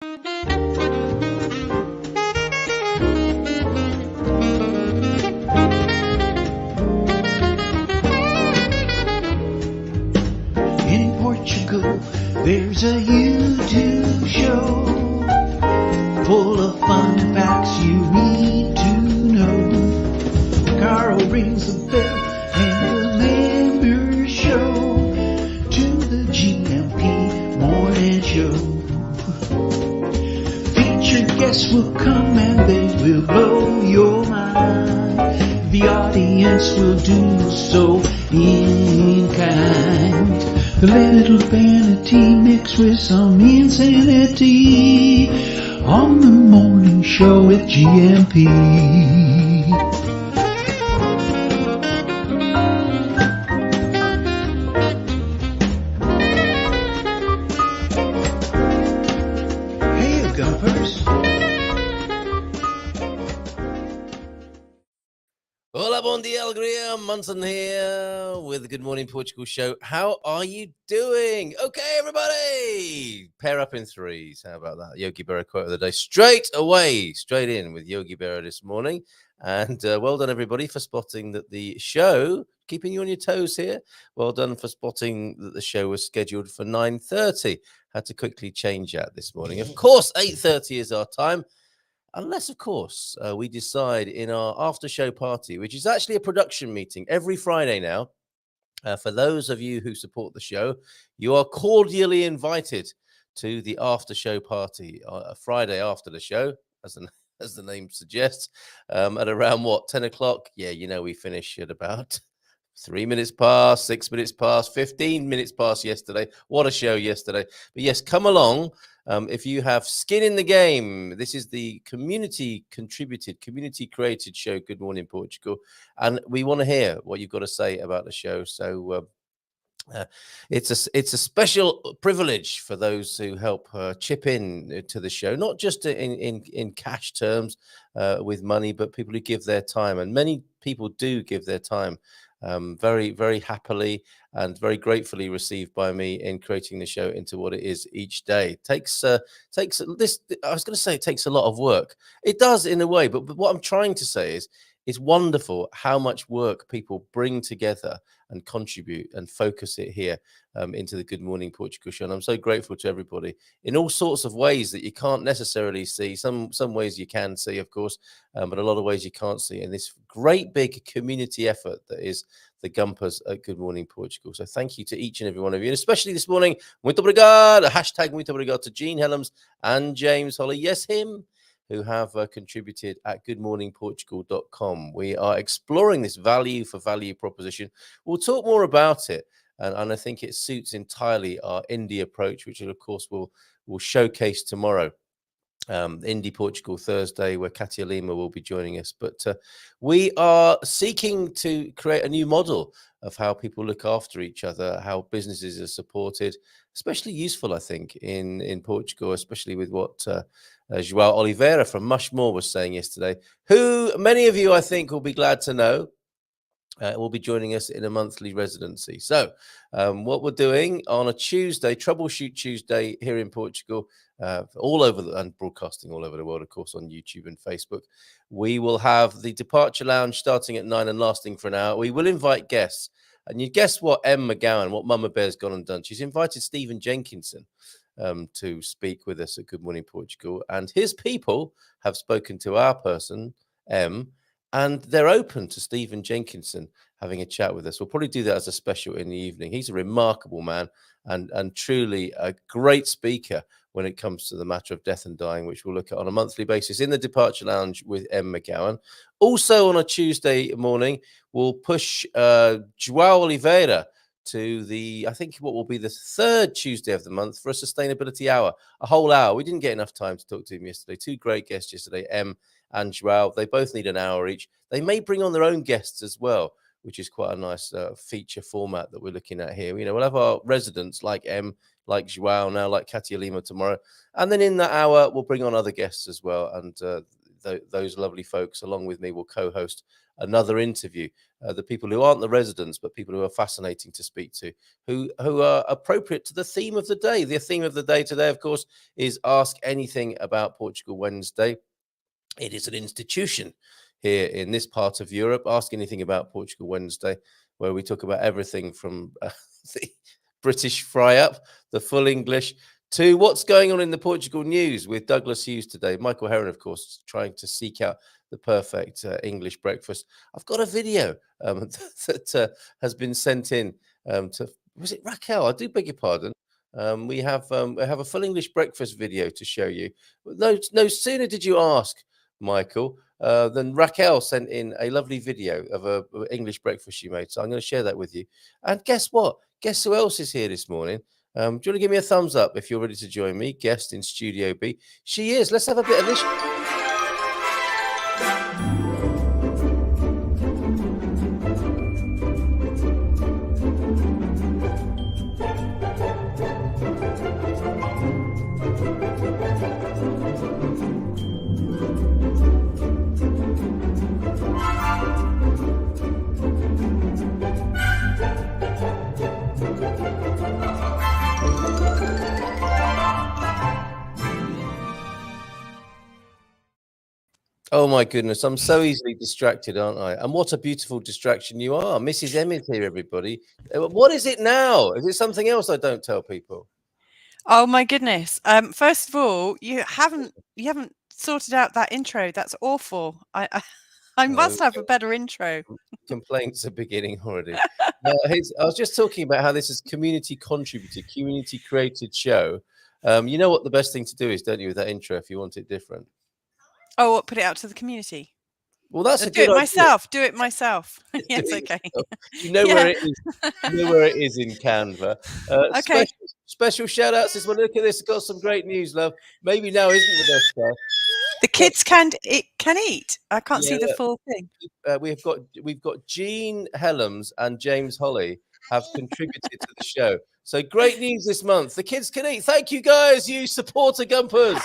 In Portugal, there's a YouTube show full of fun facts you need to know. Carl rings the bell and the members show to the GuMPer morning show. Featured guests will come and they will blow your mind. The audience will do so in kind. The little vanity mixed with some insanity on the morning show with GuMPer. Hey, GuMPers. Hola, bon dia, alegria. Munson here with the Good Morning Portugal show. How are you doing? Okay, everybody. Pair up in threes. How about that? Yogi Berra quote of the day. Straight in with Yogi Berra this morning. And well done, everybody, for spotting that the show, keeping you on your toes here. Well done for spotting that the show was scheduled for 9:30. Had to quickly change that this morning. Of course, 8:30 is our time. Unless, of course, we decide in our after-show party, which is actually a production meeting every Friday now. For those of you who support the show, you are cordially invited to the after-show party, a Friday after the show, as the name suggests, at around, 10 o'clock? Yeah, we finish at about 3 minutes past, 6 minutes past, 15 minutes past yesterday. What a show yesterday. But yes, come along. If you have skin in the game, this is the community-contributed, community-created show, Good Morning Portugal. And we want to hear what you've got to say about the show. So it's a special privilege for those who help chip in to the show, not just in cash terms with money, but people who give their time. And many people do give their time very, very happily and very gratefully received by me in creating the show into what it is each day. Takes this. I was going to say it takes a lot of work. It does in a way, but what I'm trying to say is it's wonderful how much work people bring together and contribute and focus it here into the Good Morning Portugal show. And I'm so grateful to everybody in all sorts of ways that you can't necessarily see. Some ways you can see, of course, but a lot of ways you can't see. And this great big community effort that is the GuMPers at Good Morning Portugal. So thank you to each and every one of you, and especially this morning, muito obrigado, hashtag muito obrigado to Gene Helms and James Holly. Yes, him. Who have contributed at goodmorningportugal.com. We are exploring this value for value proposition. We'll talk more about it, and I think it suits entirely our indie approach, which of course we'll showcase tomorrow. Indie Portugal Thursday, where Katia Lima will be joining us. But we are seeking to create a new model of how people look after each other, how businesses are supported, especially useful, I think, in Portugal, especially with what João Oliveira from Mushmore was saying yesterday, who many of you, I think, will be glad to know will be joining us in a monthly residency. So what we're doing on a Tuesday, Troubleshoot Tuesday here in Portugal, all over and broadcasting all over the world, of course, on YouTube and Facebook. We will have the Departure Lounge starting at 9 and lasting for an hour. We will invite guests. And you guess what McGowan, what Mama Bear's gone and done? She's invited Stephen Jenkinson to speak with us at Good Morning Portugal. And his people have spoken to our person, M, and they're open to Stephen Jenkinson having a chat with us. We'll probably do that as a special in the evening. He's a remarkable man and truly a great speaker when it comes to the matter of death and dying, which we'll look at on a monthly basis in the Departure Lounge with M. McGowan. Also on a Tuesday morning, we'll push João Oliveira to I think what will be the third Tuesday of the month for a sustainability hour, a whole hour. We didn't get enough time to talk to him yesterday. Two great guests yesterday, M and João. They both need an hour each. They may bring on their own guests as well, which is quite a nice feature format that we're looking at here. We'll have our residents like M, like João now, like Katia Lima tomorrow. And then in that hour, we'll bring on other guests as well. And those lovely folks, along with me, will co-host another interview. The people who aren't the residents, but people who are fascinating to speak to, who are appropriate to the theme of the day. The theme of the day today, of course, is Ask Anything About Portugal Wednesday. It is an institution here in this part of Europe. Ask Anything About Portugal Wednesday, where we talk about everything from the British fry-up, the full English, to what's going on in the Portugal news with Douglas Hughes today. Michael Heron, of course, trying to seek out the perfect English breakfast. I've got a video that has been sent in to, was it Raquel? I do beg your pardon. We have a full English breakfast video to show you. No sooner did you ask, Michael, then Raquel sent in a lovely video of a English breakfast she made. So I'm going to share that with you. And guess what? Guess who else is here this morning? Do you want to give me a thumbs up if you're ready to join me? Guest in Studio B. She is. Let's have a bit of this. Oh my goodness, I'm so easily distracted, aren't I? And what a beautiful distraction you are. Mrs. Emmett here, everybody. What is it now? Is it something else I don't tell people? Oh my goodness. First of all, you haven't sorted out that intro. That's awful. I must have a better intro. Complaints are beginning already. I was just talking about how this is community contributed, community created show. You know what the best thing to do is, don't you, with that intro if you want it different? Oh, what, put it out to the community? Well, that's a do good it myself. idea. Do it myself. Yes, okay. You know where it is. You know where it is in Canva. Okay. Special shout outs this one. Look at this. Got some great news, love. Maybe now isn't the best time. The kids can eat. I can't see the full thing. We've got Jean Helms and James Holly have contributed to the show. So great news this month. The kids can eat. Thank you, guys. You supporter GuMPers.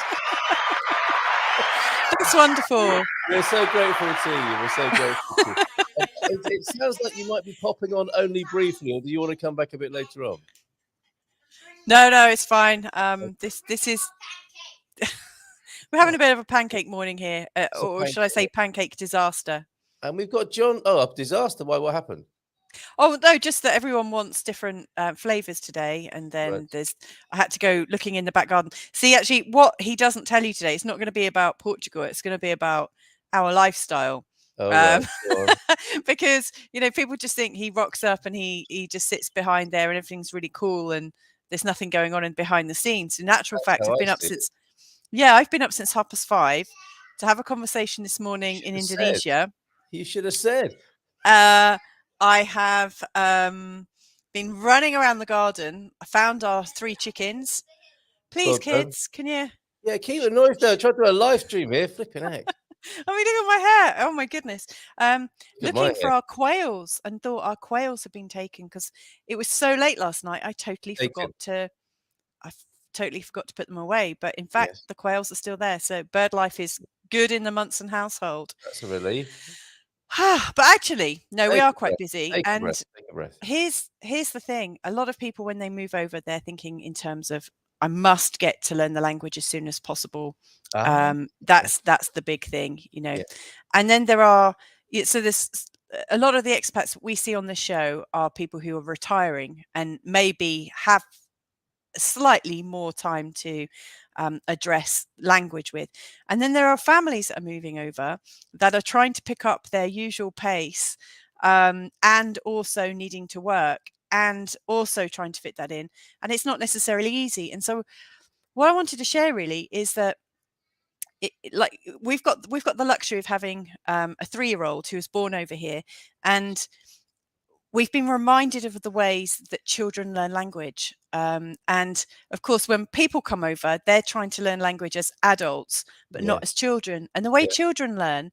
That's wonderful. We're so grateful to you. We're so grateful to you. It sounds like you might be popping on only briefly, or do you want to come back a bit later on? No, it's fine. This is we're having a bit of a pancake morning here, or should I say pancake disaster. And we've got John. Oh, a disaster. Why? What happened? Oh no, just that everyone wants different flavors today, and then I had to go looking in the back garden. See, actually, what he doesn't tell you today, it's not going to be about Portugal. It's going to be about our lifestyle. Oh, right. Because people just think he rocks up and he just sits behind there and everything's really cool and there's nothing going on in behind the scenes. In actual fact, I've been up since 5:30 to have a conversation this morning in Indonesia. You should have said. I have been running around the garden. I found our 3 chickens. Please, kids, can you? Yeah, keep the noise down. Try to do a live stream here. Flipping heck. I mean, look at my hair. Oh my goodness. Looking for our quails and thought our quails had been taken because it was so late last night. I totally forgot to put them away. But in fact, the quails are still there. So bird life is good in the Munson household. That's a relief. But actually, no, we are quite busy. Take a breath. Here's the thing. A lot of people, when they move over, they're thinking in terms of, I must get to learn the language as soon as possible. That's the big thing, And then there are, so there's a lot of the expats we see on the show are people who are retiring and maybe have slightly more time to address language with. And then there are families that are moving over that are trying to pick up their usual pace and also needing to work and also trying to fit that in. And it's not necessarily easy. And so what I wanted to share really is that we've got the luxury of having a 3-year-old who was born over here, and we've been reminded of the ways that children learn language. And of course, when people come over, they're trying to learn language as adults, but not as children. And the way children learn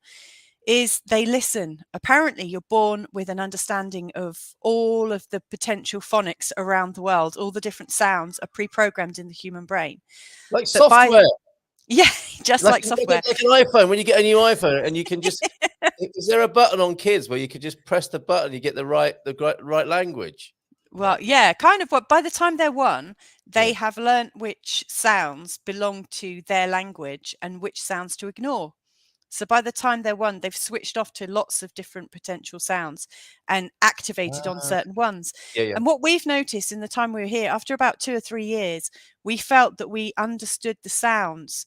is they listen. Apparently, you're born with an understanding of all of the potential phonics around the world. All the different sounds are pre-programmed in the human brain. Like software. Just like software. Like an iPhone, when you get a new iPhone and you can just, is there a button on kids where you could just press the button, you get the right language? Well, yeah, kind of. But by the time they're 1, they Yeah. have learnt which sounds belong to their language and which sounds to ignore. So by the time they're 1, they've switched off to lots of different potential sounds and activated on certain ones. Yeah. And what we've noticed in the time we were here, after about 2 or 3 years, we felt that we understood the sounds,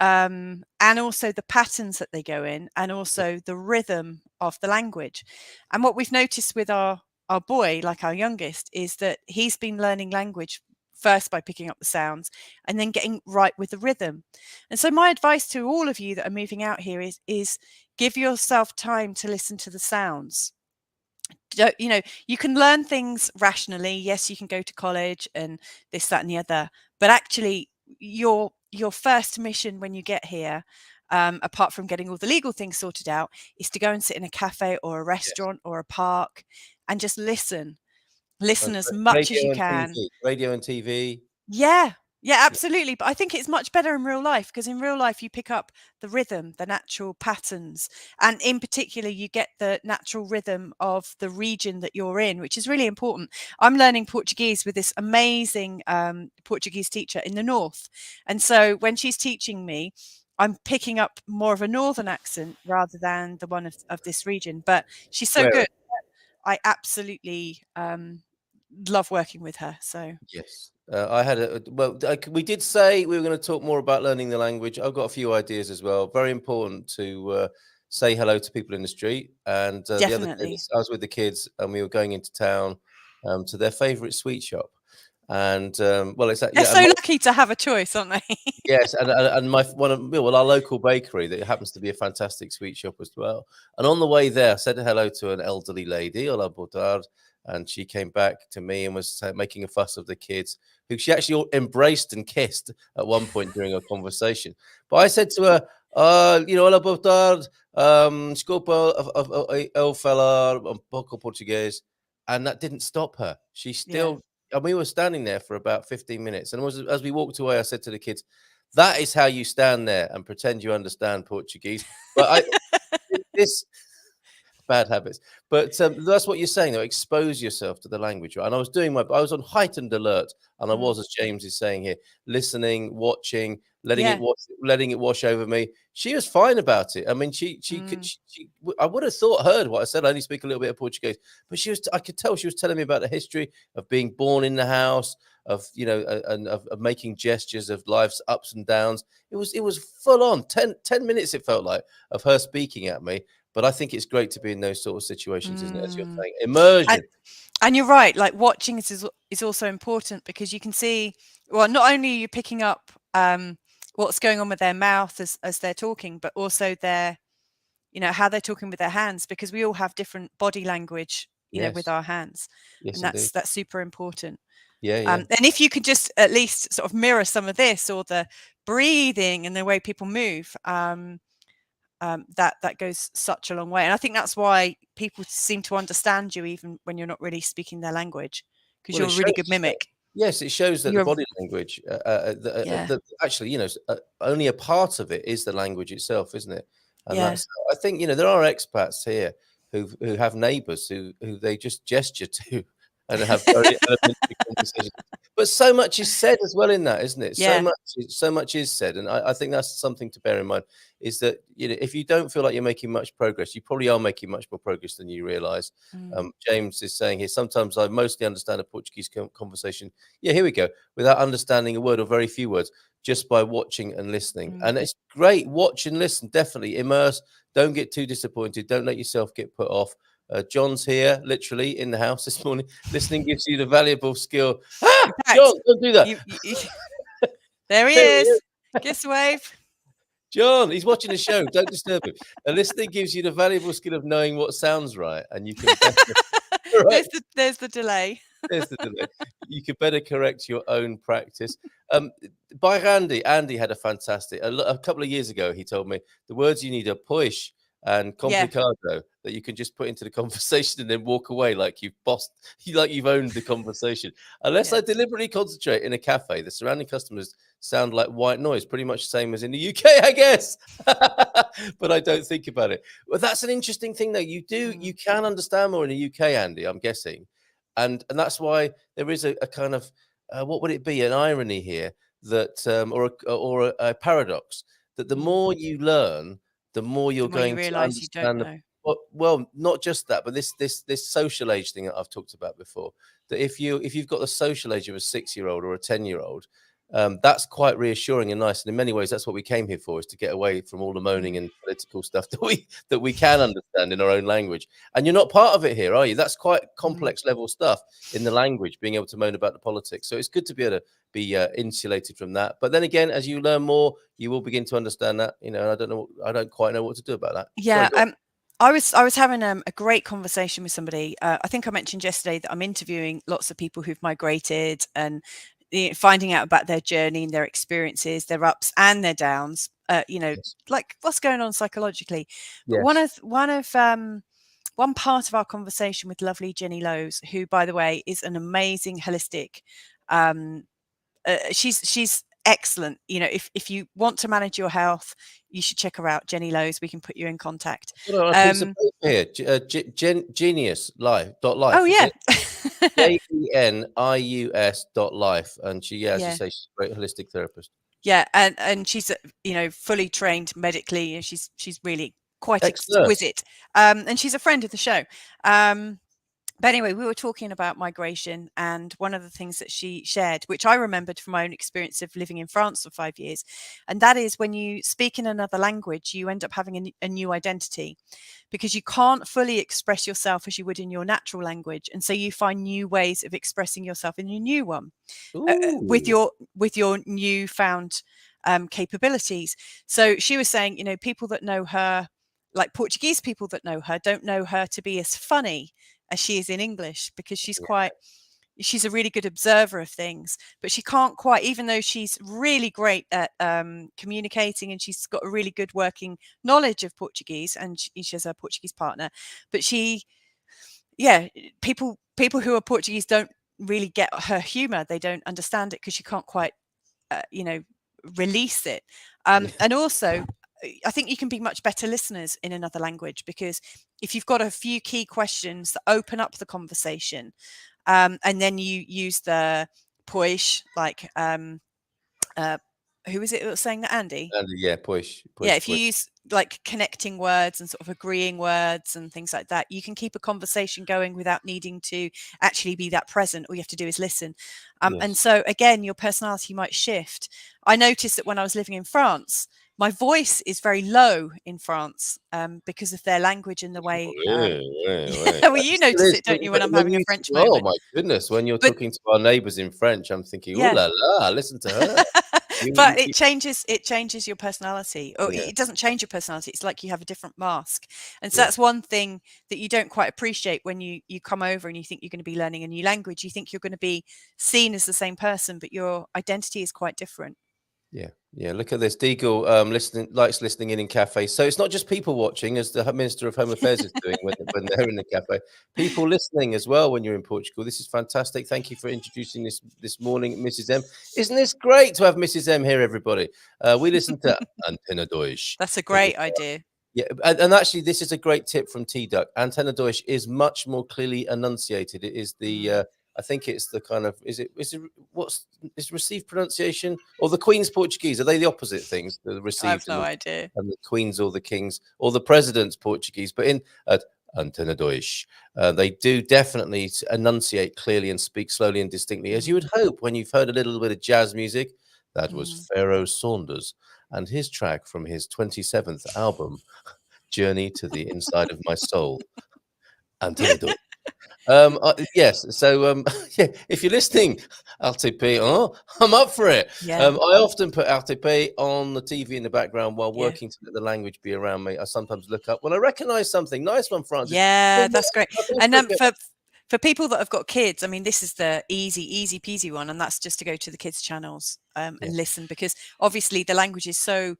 and also the patterns that they go in, and also the rhythm of the language. And what we've noticed with our boy, like our youngest, is that he's been learning language first by picking up the sounds and then getting right with the rhythm. And so my advice to all of you that are moving out here is give yourself time to listen to the sounds. You know, you can learn things rationally. Yes, you can go to college and this, that, and the other. But actually, your first mission when you get here, apart from getting all the legal things sorted out, is to go and sit in a cafe or a restaurant or a park and just listen as much as you can. Radio and TV. Yeah. Yeah, absolutely. But I think it's much better in real life, because in real life you pick up the rhythm, the natural patterns, and in particular you get the natural rhythm of the region that you're in, which is really important. I'm learning Portuguese with this amazing Portuguese teacher in the north. And so when she's teaching me, I'm picking up more of a northern accent rather than the one of this region. But she's so good. I absolutely love working with her. So yes, I had we did say we were going to talk more about learning the language. I've got a few ideas as well. Very important to say hello to people in the street. And the other day I was with the kids and we were going into town to their favorite sweet shop. And well, it's they're so lucky to have a choice, aren't they? Yes, and our local bakery that happens to be a fantastic sweet shop as well. And on the way there, I said hello to an elderly lady, Olá, boa tarde, and she came back to me and was making a fuss of the kids, who she actually embraced and kissed at one point during our conversation. But I said to her, olá, boa tarde, desculpa eu falar pouco português, and that didn't stop her. She still, and we were standing there for about 15 minutes, and as we walked away, I said to the kids, that is how you stand there and pretend you understand Portuguese. But this bad habits. But that's what you're saying, though. Expose yourself to the language, right? And I was on heightened alert, and I was, as James is saying here, listening, watching, letting it wash over me. She was fine about it. I mean, I would have heard what I said. I only speak a little bit of Portuguese, but I could tell she was telling me about the history of being born in the house, of and of making gestures of life's ups and downs. It was full on 10 minutes, it felt like, of her speaking at me. But I think it's great to be in those sort of situations, isn't it? As you're saying, immersion. And you're right. Like, watching is also important, because you can see, well, not only are you picking up what's going on with their mouth as they're talking, but also how they're talking with their hands, because we all have different body language, with our hands. Yes, and that's super important. Yeah. And if you could just at least sort of mirror some of this, or the breathing and the way people move, that goes such a long way. And I think that's why people seem to understand you even when you're not really speaking their language, because you're a really good mimic. Yes, it shows that the body language, actually, only a part of it is the language itself, isn't it? And I think, there are expats here who have neighbours who they just gesture to and have very elementary conversations. But so much is said as well in that, isn't it? So much is said, and I think that's something to bear in mind. Is that if you don't feel like you're making much progress, you probably are making much more progress than you realise. James is saying here, sometimes I mostly understand a Portuguese conversation. Yeah, here we go. Without understanding a word or very few words, just by watching and listening. And it's great. Watch and listen. Definitely immerse. Don't get too disappointed. Don't let yourself get put off. John's here, literally in the house this morning. Listening gives you the valuable skill. John, don't do that. There he is. Kiss wave. John, he's watching the show. Don't disturb him. Listening gives you the valuable skill of knowing what sounds right, and you can. There's the delay. There's the delay. You could better correct your own practice. By Andy had a fantastic. A couple of years ago, he told me the words you need are push and complicado. that you can just put into the conversation and then walk away like you've owned the conversation. Unless I deliberately concentrate in a cafe, the surrounding customers sound like white noise, pretty much the same as in the UK, I guess. But I don't think about it. Well, that's an interesting thing, though. You can understand more in the UK, Andy, I'm guessing. And that's why there is a kind of, what would it be? An irony here that, or a paradox that the more you learn, the more you're going to realize you don't understand. know. Well, not just that, but this social age thing that I've talked about before. That if you've got the social age of a 6-year-old or a 10-year-old, that's quite reassuring and nice. And in many ways, that's what we came here for, is to get away from all the moaning and political stuff that we can understand in our own language. And you're not part of it here, are you? That's quite complex level stuff in the language, being able to moan about the politics. So it's good to be able to be insulated from that. But then again, as you learn more, you will begin to understand that. And I don't quite know what to do about that. Yeah. I was having a great conversation with somebody. I think I mentioned yesterday that I'm interviewing lots of people who've migrated and finding out about their journey and their experiences, their ups and their downs. Like what's going on psychologically. But one part of our conversation with lovely Jenny Lowe's, who, by the way, is an amazing holistic. She's excellent. If you want to manage your health, you should check her out, Jenny Lowe's. We can put you in contact. Here, genius.life. Oh yeah. GENIUS.life, and she, as you say, she's a great holistic therapist. Yeah, and she's fully trained medically. She's really quite exquisite. And she's a friend of the show. But anyway, we were talking about migration, and one of the things that she shared, which I remembered from my own experience of living in France for 5 years, and that is when you speak in another language, you end up having a new identity, because you can't fully express yourself as you would in your natural language, and so you find new ways of expressing yourself in your new one, with your newfound capabilities. So she was saying, people that know her, like Portuguese people that know her, don't know her to be as funny as she is in English, because she's a really good observer of things, but she can't quite, even though she's really great at communicating and she's got a really good working knowledge of Portuguese, and she has a Portuguese partner, but people who are Portuguese don't really get her humor. They don't understand it because she can't quite, release it. And also, I think you can be much better listeners in another language, because if you've got a few key questions that open up the conversation, and then you use the pois, like who is it that was saying that, Andy? Yeah, pois. Yeah, if you use like connecting words and sort of agreeing words and things like that, you can keep a conversation going without needing to actually be that present. All you have to do is listen. And so again, your personality might shift. I noticed that when I was living in France, my voice is very low in France, because of their language and the way. Well, you notice it, don't you, when I'm having a French moment? Oh my goodness! When you're talking to our neighbours in French, I'm thinking, "Ooh la la, listen to her." But it changes your personality, or it doesn't change your personality. It's like you have a different mask, and so that's one thing that you don't quite appreciate when you come over and you think you're going to be learning a new language. You think you're going to be seen as the same person, but your identity is quite different. Yeah. Look at this. Deagle likes listening in cafes. So it's not just people watching, as the Minister of Home Affairs is doing when they're in the cafe. People listening as well when you're in Portugal. This is fantastic. Thank you for introducing this morning, Mrs. M. Isn't this great to have Mrs. M here, everybody? We listen to Antena Deutsch. That's a great idea. Yeah, and actually, this is a great tip from T-Duck. Antena Deutsch is much more clearly enunciated. It is the I think it's the kind of is received pronunciation, or the Queen's Portuguese? Are they the opposite things? The received, I have no idea. And the Queen's or the King's or the President's Portuguese. But in Antena Deutsch, they do definitely enunciate clearly and speak slowly and distinctly, as you would hope when you've heard a little bit of jazz music. That was Pharaoh Saunders and his track from his 27th album, Journey to the Inside of My Soul. Antena Deutsch. Yes. So, if you're listening, RTP, I'm up for it. Yeah. I often put RTP on the TV in the background while working to let the language be around me. I sometimes look up when I recognize something. Nice one, Francis. Yeah, that's great. And for people that have got kids, I mean, this is the easy peasy one, and that's just to go to the kids' channels and listen, because obviously the language is so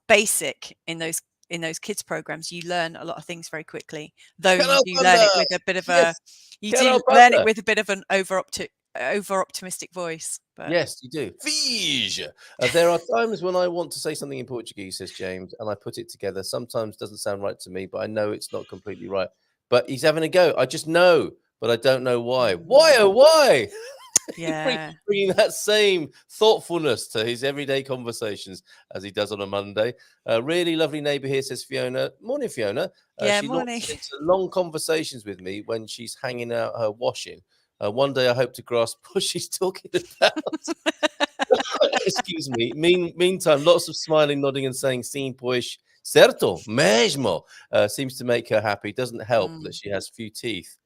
basic in those in those kids programs, you learn a lot of things very quickly, though you Canal do learn it Thunder! with a bit of Yes! you Canal do learn it Thunder! with a bit of an over optimistic voice. But Yes, you do. Fige. There are times when I want to say something in Portuguese, says James, and I put it together. Sometimes doesn't sound right to me, but I know it's not completely right. But he's having a go. I just know, but I don't know why. Why, oh, why? yeah, Bringing that same thoughtfulness to his everyday conversations as he does on a Monday. Really lovely neighbour here, says Fiona. Morning, Fiona. yeah, She morning. launches into long conversations with me when she's hanging out her washing. One day I hope to grasp what she's talking about. Excuse me. Meantime, lots of smiling, nodding, and saying "sim, pois, certo, mesmo" seems to make her happy. Doesn't help that she has few teeth.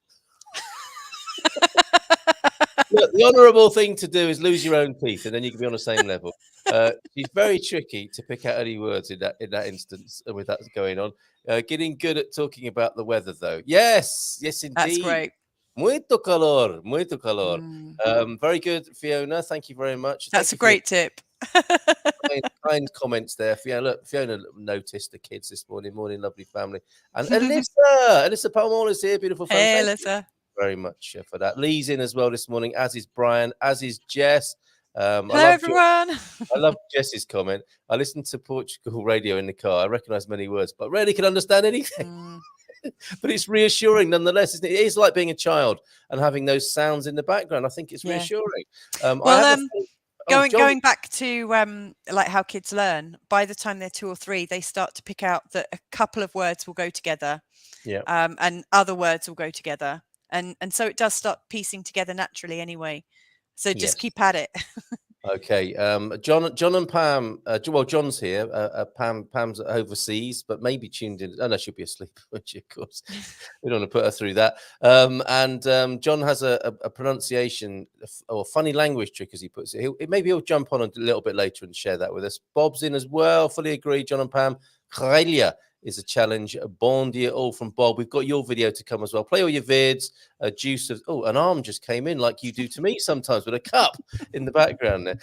Look, the honourable thing to do is lose your own teeth, and then you can be on the same level. She's very tricky to pick out any words in that instance with that going on. Getting good at talking about the weather, though. Yes, indeed. That's great. Muito calor, muito calor. Mm. Very good, Fiona. Thank you very much. That's a great tip. Kind comments there. Fiona noticed the kids this morning. Morning, lovely family. And Alyssa Palmore is here. Beautiful friend. Hey, Thank Alyssa. you very much for that. Lee's in as well this morning, as is Brian, as is Jess. Hello, everyone. I love Jess's comment. I listen to Portugal radio in the car. I recognise many words, but rarely can understand anything. But it's reassuring nonetheless, isn't it? It is like being a child and having those sounds in the background. I think it's reassuring. Going back to like how kids learn, by the time they're 2 or 3, they start to pick out that a couple of words will go together, and other words will go together, and so it does start piecing together naturally anyway. So just keep at it. Okay, John and Pam. Well, John's here. Pam's overseas, but maybe tuned in. Oh no, she'll be asleep, won't she? Of course, we don't want to put her through that. John has a pronunciation or funny language trick, as he puts it. Maybe he'll jump on a little bit later and share that with us. Bob's in as well. Fully agree, John and Pam. Khailia is a challenge. Bon dia all from Bob. We've got your video to come as well. Play all your vids. Juice of an arm just came in like you do to me sometimes with a cup in the background there.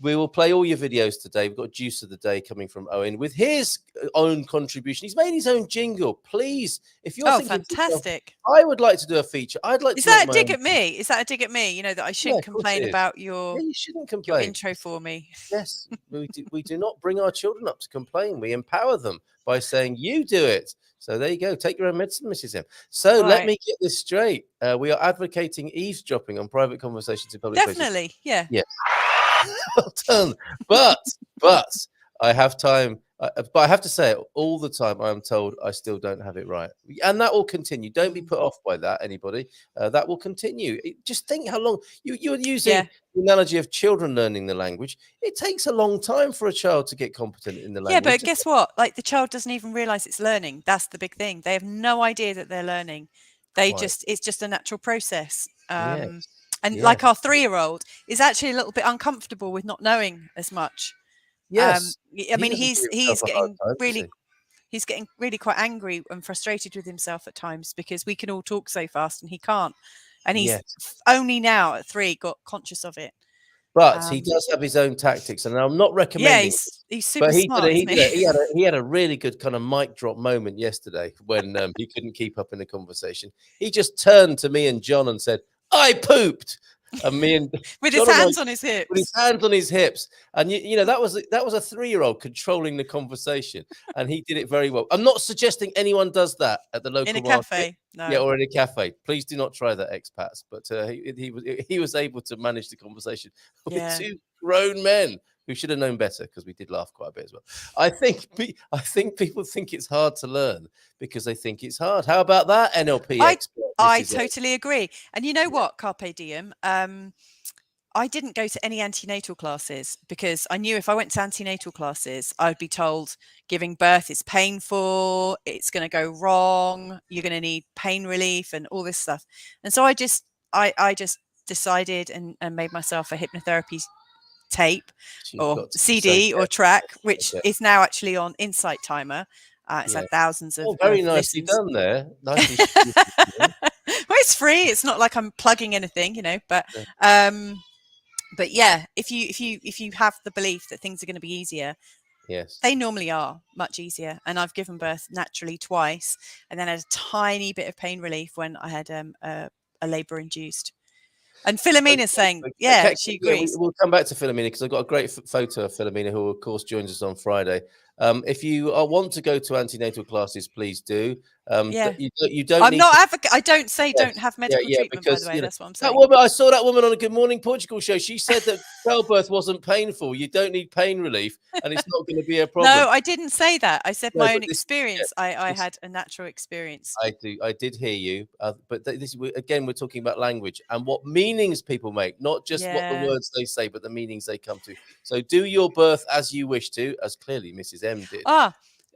We will play all your videos today. We've got Juice of the Day coming from Owen with his own contribution. He's made his own jingle. Please, if you're thinking, fantastic! I would like to do a feature. I'd like. Is that a dig at me? Is that a dig at me? You know that I shouldn't complain about your. You shouldn't complain. Your intro for me. Yes, we do not bring our children up to complain. We empower them by saying, you do it. So there you go. Take your own medicine, Mrs. M. So let me get this straight. We are advocating eavesdropping on private conversations in public places. Definitely, yeah. Yes. Well done. But I have time. But I have to say it all the time. I am told I still don't have it right. And that will continue. Don't be put off by that, anybody. That will continue. Just think how long you're using the analogy of children learning the language. It takes a long time for a child to get competent in the language. Yeah, but guess what? Like the child doesn't even realize it's learning. That's the big thing. They have no idea that they're learning. It's just a natural process. And like our 3-year-old is actually a little bit uncomfortable with not knowing as much. Yes, I mean he's getting really quite angry and frustrated with himself at times because we can all talk so fast and he can't, and he's only now at 3 got conscious of it. But he does have his own tactics, and I'm not recommending. Yeah, he's super smart. He had a really good kind of mic drop moment yesterday when he couldn't keep up in the conversation. He just turned to me and John and said, "I pooped." And me and with his hands on his hips. With his hands on his hips. And you know, that was a 3-year-old controlling the conversation, and he did it very well. I'm not suggesting anyone does that at the local market. Cafe. No. Yeah, or in a cafe. Please do not try that, expats. But he was able to manage the conversation with 2 grown men who should have known better, because we did laugh quite a bit as well. I think people think it's hard to learn because they think it's hard. How about that, NLP expert? I totally agree. And you know what, Carpe Diem? I didn't go to any antenatal classes because I knew if I went to antenatal classes, I'd be told giving birth is painful, it's going to go wrong, you're going to need pain relief and all this stuff. And so I just decided and made myself a hypnotherapy tape or CD or track, which is now actually on Insight Timer. It's had thousands of very nicely done there. Nicely well, it's free. It's not like I'm plugging anything, you know. But yeah, if you have the belief that things are going to be easier, Yes. They normally are much easier. And I've given birth naturally twice, and then had a tiny bit of pain relief when I had a labour induced. And Philomena's saying, yeah, she agrees. We'll come back to Philomena because I've got a great photo of Philomena, who of course joins us on Friday. If you want to go to antenatal classes, please do. Yeah. You don't. I'm need not to, I don't say don't have medical treatment, by because the way. That's what I'm that saying. woman. I saw that woman on a Good Morning Portugal show. She said that childbirth wasn't painful. You don't need pain relief, and it's not going to be a problem. No, I didn't say that. I said No, my but own experience. I had a natural experience. I did hear you, but this again, we're talking about language and what meanings people make, not just what the words they say, but the meanings they come to. So do your birth as you wish to, as clearly Mrs. M did.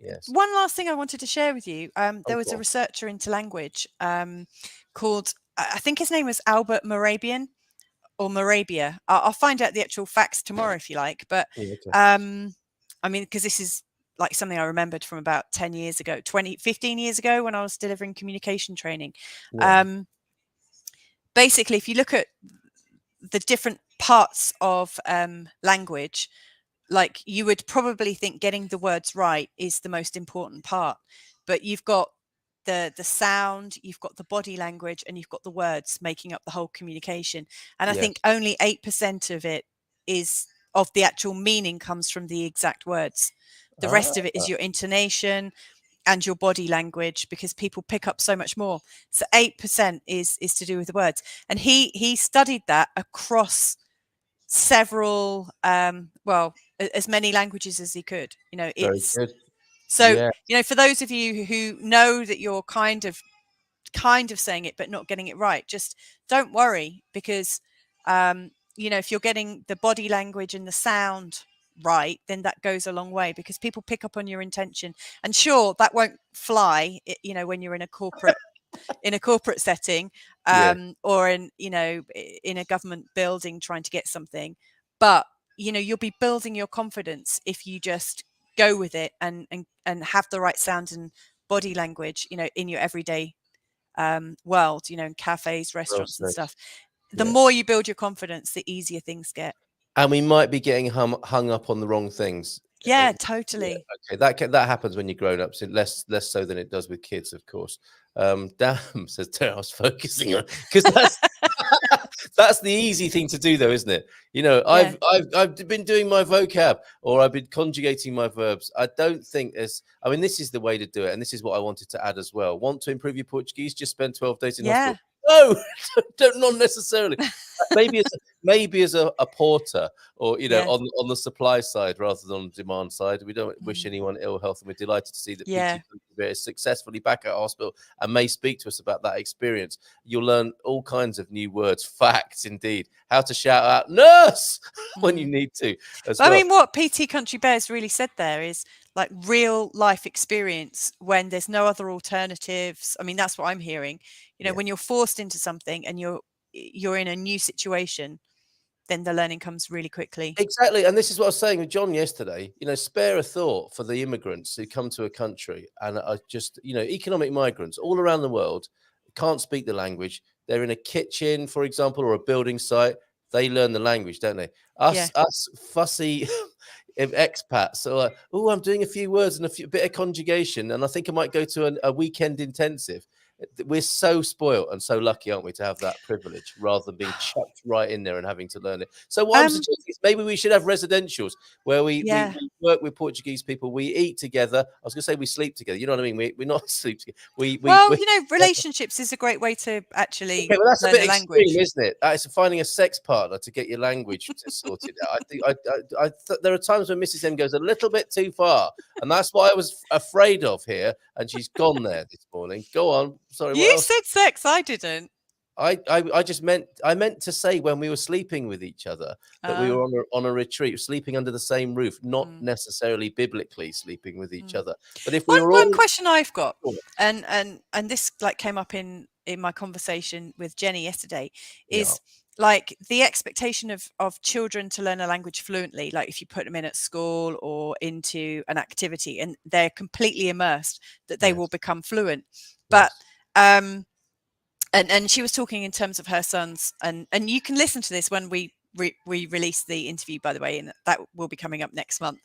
Yes. One last thing I wanted to share with you. There was a researcher into language called, I think his name was Albert Morabian or Morabia. I'll find out the actual facts tomorrow if you like. But I mean, because this is like something I remembered from about 10 years ago, 15 years ago when I was delivering communication training. Basically, if you look at the different parts of language, like you would probably think getting the words right is the most important part, but you've got the sound, you've got the body language, and you've got the words making up the whole communication. And I think only 8% of it is of the actual meaning comes from the exact words. The rest of it is your intonation and your body language, because people pick up so much more. So 8% is to do with the words. And he studied that across several as many languages as he could. It's very good. So for those of you who know that you're kind of saying it but not getting it right, just don't worry, because if you're getting the body language and the sound right, then that goes a long way, because people pick up on your intention. And sure, that won't fly when you're in a corporate setting, or in a government building trying to get something, but you'll be building your confidence if you just go with it and have the right sound and body language in your everyday world, in cafes, restaurants and stuff. The more you build your confidence, the easier things get. And we might be getting hung up on the wrong things. Yeah, totally. Okay, that happens when you're grown up, so less so than it does with kids, of course. Damn, says Terry, I was focusing on, because that's the easy thing to do, though, isn't it? I've been doing my vocab, or I've been conjugating my verbs. I don't think this is the way to do it, and this is what I wanted to add as well. Want to improve your Portuguese? Just spend 12 days in hospital. No, not necessarily. Maybe as a porter, or on the supply side rather than on the demand side. We don't wish anyone ill health, and we're delighted to see that PT is successfully back at hospital and may speak to us about that experience. You'll learn all kinds of new words, facts indeed, how to shout out nurse when you need to. I mean, what PT Country Bears really said there is like real life experience when there's no other alternatives. I mean, that's what I'm hearing. When you're forced into something and you're in a new situation, then the learning comes really quickly. Exactly. And this is what I was saying with John yesterday. Spare a thought for the immigrants who come to a country and are just, economic migrants all around the world, can't speak the language. They're in a kitchen, for example, or a building site. They learn the language, don't they? Us fussy expats. So, I'm doing a few words and a bit of conjugation, and I think I might go to a weekend intensive. We're so spoiled and so lucky, aren't we, to have that privilege rather than being chucked right in there and having to learn it. So what I'm suggesting is maybe we should have residentials where we work with Portuguese people. We eat together. I was going to say we sleep together. You know what I mean? We're not sleep together. Relationships is a great way to actually that's learn a bit the language, extreme, isn't it? It's finding a sex partner to get your language sorted out. I think there are times when Mrs. M goes a little bit too far, and that's what I was afraid of here. And she's gone there this morning. Go on. Sorry, you said sex. I didn't. I just meant to say when we were sleeping with each other that we were on a retreat, sleeping under the same roof, not necessarily biblically sleeping with each other. But if we were one question I've got, and this like came up in my conversation with Jenny yesterday, is like the expectation of children to learn a language fluently, like if you put them in at school or into an activity and they're completely immersed, that they will become fluent. But and she was talking in terms of her sons, and you can listen to this when we release the interview, by the way, and that will be coming up next month.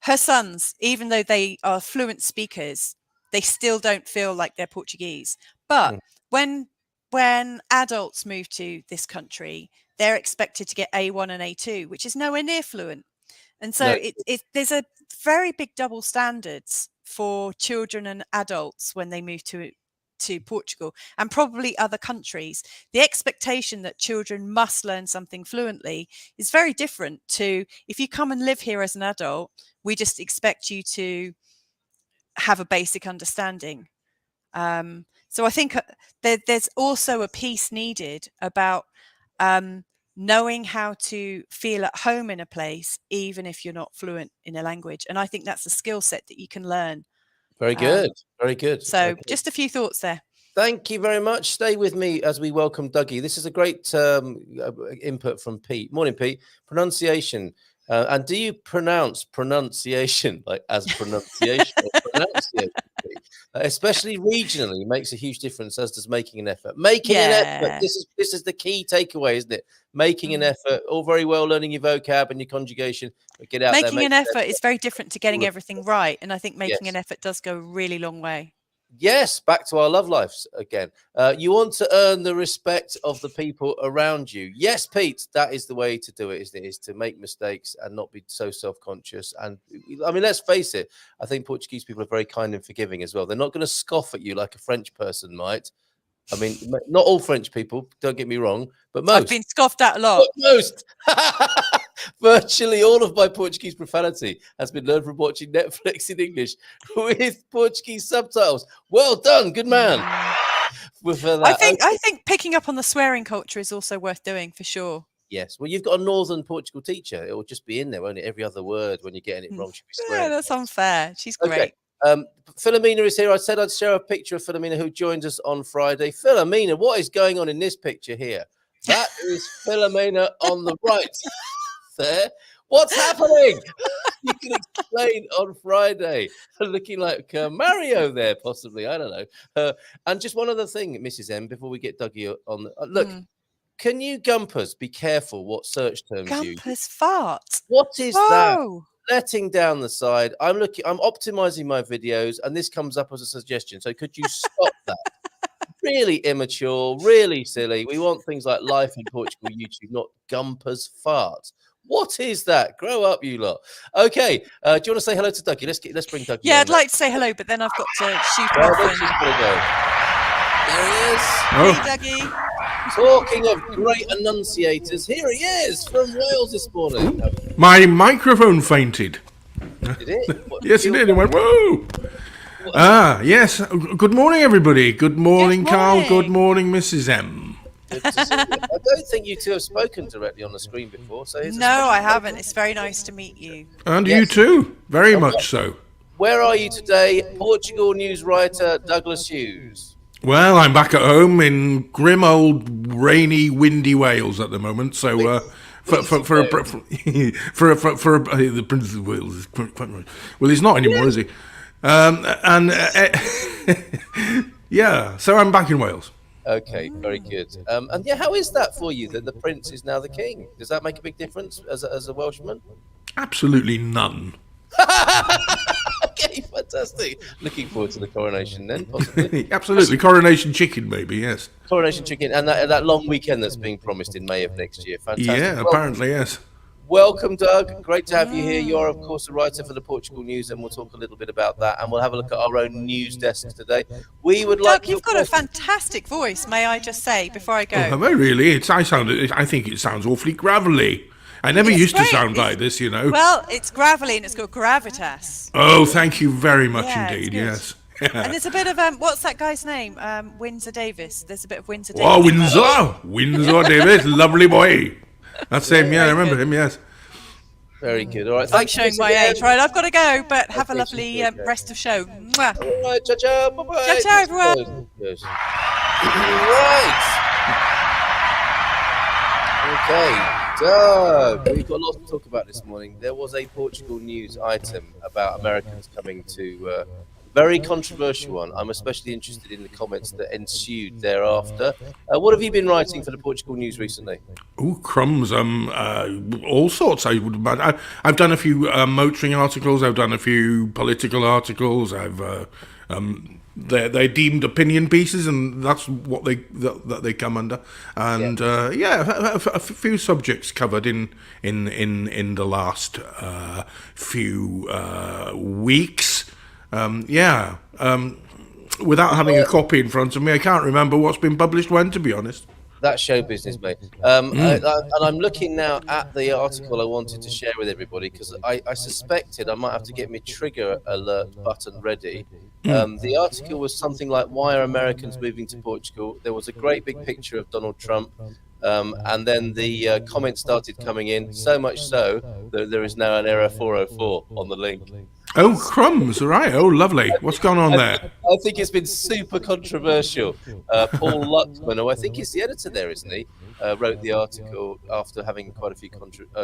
her sons, even though they are fluent speakers, they still don't feel like they're Portuguese. But when adults move to this country, they're expected to get A1 and A2, which is nowhere near fluent. And so there's a very big double standards for children and adults when they move to Portugal and probably other countries. The expectation that children must learn something fluently is very different to if you come and live here as an adult, we just expect you to have a basic understanding. So I think there's also a piece needed about knowing how to feel at home in a place, even if you're not fluent in a language. And I think that's a skill set that you can learn. Very good. Very good. So just a few thoughts there. Thank you very much. Stay with me as we welcome Dougie. This is a great input from Pete. Morning, Pete. Pronunciation. And do you pronounce pronunciation like as pronunciation or pronunciation? Especially regionally, makes a huge difference, as does making an effort. Making an effort. This is the key takeaway, isn't it? Making an effort. All very well learning your vocab and your conjugation, but get out there. Making an effort is very different to getting everything right. And I think making an effort does go a really long way. Yes, back to our love lives again. You want to earn the respect of the people around you. Yes, Pete, that is the way to do it, isn't it? Is to make mistakes and not be so self-conscious. And I mean, let's face it, I think Portuguese people are very kind and forgiving as well. They're not going to scoff at you like a French person might. I mean, not all French people, don't get me wrong, but most. I've been scoffed at a lot. Most. Virtually all of my Portuguese profanity has been learned from watching Netflix in English with Portuguese subtitles. Well done, good man. I think picking up on the swearing culture is also worth doing for sure. Yes. Well, you've got a Northern Portugal teacher. It will just be in there, won't it? Every other word when you're getting it wrong should be swearing. Yeah, that's unfair. She's great. Okay. Philomena is here. I said I'd share a picture of Philomena who joined us on Friday. Philomena, what is going on in this picture here? That is Philomena on the right there. What's happening? You can explain on Friday. Looking like Mario there, possibly. I don't know. And just one other thing, Mrs. M, before we get Dougie on. Look, can you GuMPers be careful what search terms you use? GuMPers fart. What is that? Letting down the side. I'm optimizing my videos, and this comes up as a suggestion. So could you stop that? Really immature, really silly. We want things like Life in Portugal YouTube, not GuMPers fart. What is that? Grow up, you lot. Okay. Do you want to say hello to Dougie? Let's bring Dougie. Yeah, I'd like to say hello, but then I've got to shoot off. There he is. Hey, Dougie. Talking of great enunciators, here he is from Wales this morning. My microphone fainted. Did it? Yes, it did. It went, whoa. Yes. Good morning, everybody. Good morning, Carl. Good morning, Mrs. M. Good to see you. I don't think you two have spoken directly on the screen before. So no, I haven't. It's very nice to meet you. And you too. Very much so. Where are you today? Portugal news writer Douglas Hughes. Well, I'm back at home in grim old rainy, windy Wales at the moment. So for the Prince of Wales, well, he's not anymore, is he? Yeah. So I'm back in Wales. Okay, very good. And yeah, how is that for you that the Prince is now the King? Does that make a big difference as a Welshman? Absolutely none. Okay, fantastic. Looking forward to the coronation then, possibly. Absolutely. Coronation chicken, maybe, yes. Coronation chicken and that long weekend that's being promised in May of next year. Fantastic. Yeah, apparently, yes. Welcome, Doug. Great to have you here. You are, of course, a writer for the Portugal News, and we'll talk a little bit about that. And we'll have a look at our own news desks today. We would like. Doug, you've got a fantastic voice. May I just say before I go? Oh, have I really? I think it sounds awfully gravelly. I never used to sound like this, you know. Well, it's gravelly and it's got gravitas. Oh, thank you very much indeed. Yes. And there's a bit of what's that guy's name? Windsor Davis. There's a bit of Windsor Davis. Oh, Windsor Davis, lovely boy. That's him. Yeah, I remember him. Yes. Very good. All right. I'm showing my age. Right, I've got to go, but have a lovely rest of show. Mwah. All right, ciao, ciao. Bye-bye. Ciao, ciao, everyone. Yes. Right. Okay. Doug, we've got lots to talk about this morning. There was a Portugal news item about Americans coming to Very controversial one. I'm especially interested in the comments that ensued thereafter. What have you been writing for the Portugal News recently? Oh, crumbs! All sorts. I would imagine. I've done a few motoring articles. I've done a few political articles. They're deemed opinion pieces, and that's what they come under. And a few subjects covered in the last few weeks. Without having a copy in front of me, I can't remember what's been published when, to be honest. That's show business, mate. And I'm looking now at the article I wanted to share with everybody because I suspected I might have to get my trigger alert button ready. The article was something like, why are Americans moving to Portugal? There was a great big picture of Donald Trump. And then the comments started coming in, so much so that there is now an error 404 on the link. Oh, crumbs, right. Oh, lovely. What's going on there? I think it's been super controversial. Paul Luckman, who I think is the editor there, isn't he? Wrote the article after having quite a few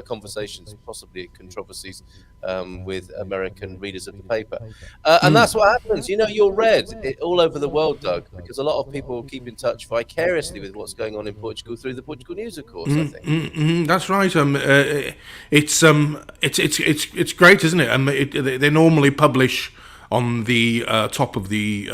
conversations, possibly controversies, with American readers of the paper. And that's what happens. You know, you're read all over the world, Doug, because a lot of people keep in touch vicariously with what's going on in Portugal through the Portugal News, of course, I think. That's right. It's great, isn't it? They normally publish on the top of the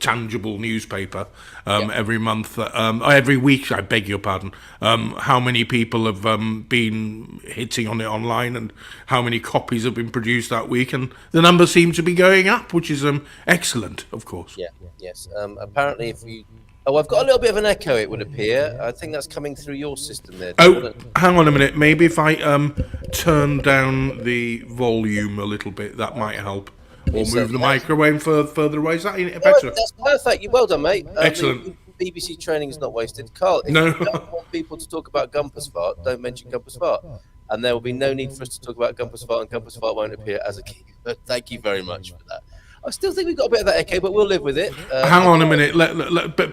tangible newspaper every month, every week. I beg your pardon. How many people have been hitting on it online, and how many copies have been produced that week? And the numbers seem to be going up, which is excellent, of course. Yeah. Yes. Apparently, if you. Oh, I've got a little bit of an echo, it would appear. I think that's coming through your system there. Oh, hang on a minute. Maybe if I turn down the volume a little bit, that might help. Or move the microphone further away. Is that better? That's perfect. Well done, mate. Excellent. BBC training is not wasted. Carl, if you don't want people to talk about GuMPer's fart, don't mention GuMPer's fart. And there will be no need for us to talk about GuMPer's fart, and GuMPer's fart won't appear as a keyword. Thank you very much for that. I still think we've got a bit of that echo, but we'll live with it. Hang on a minute.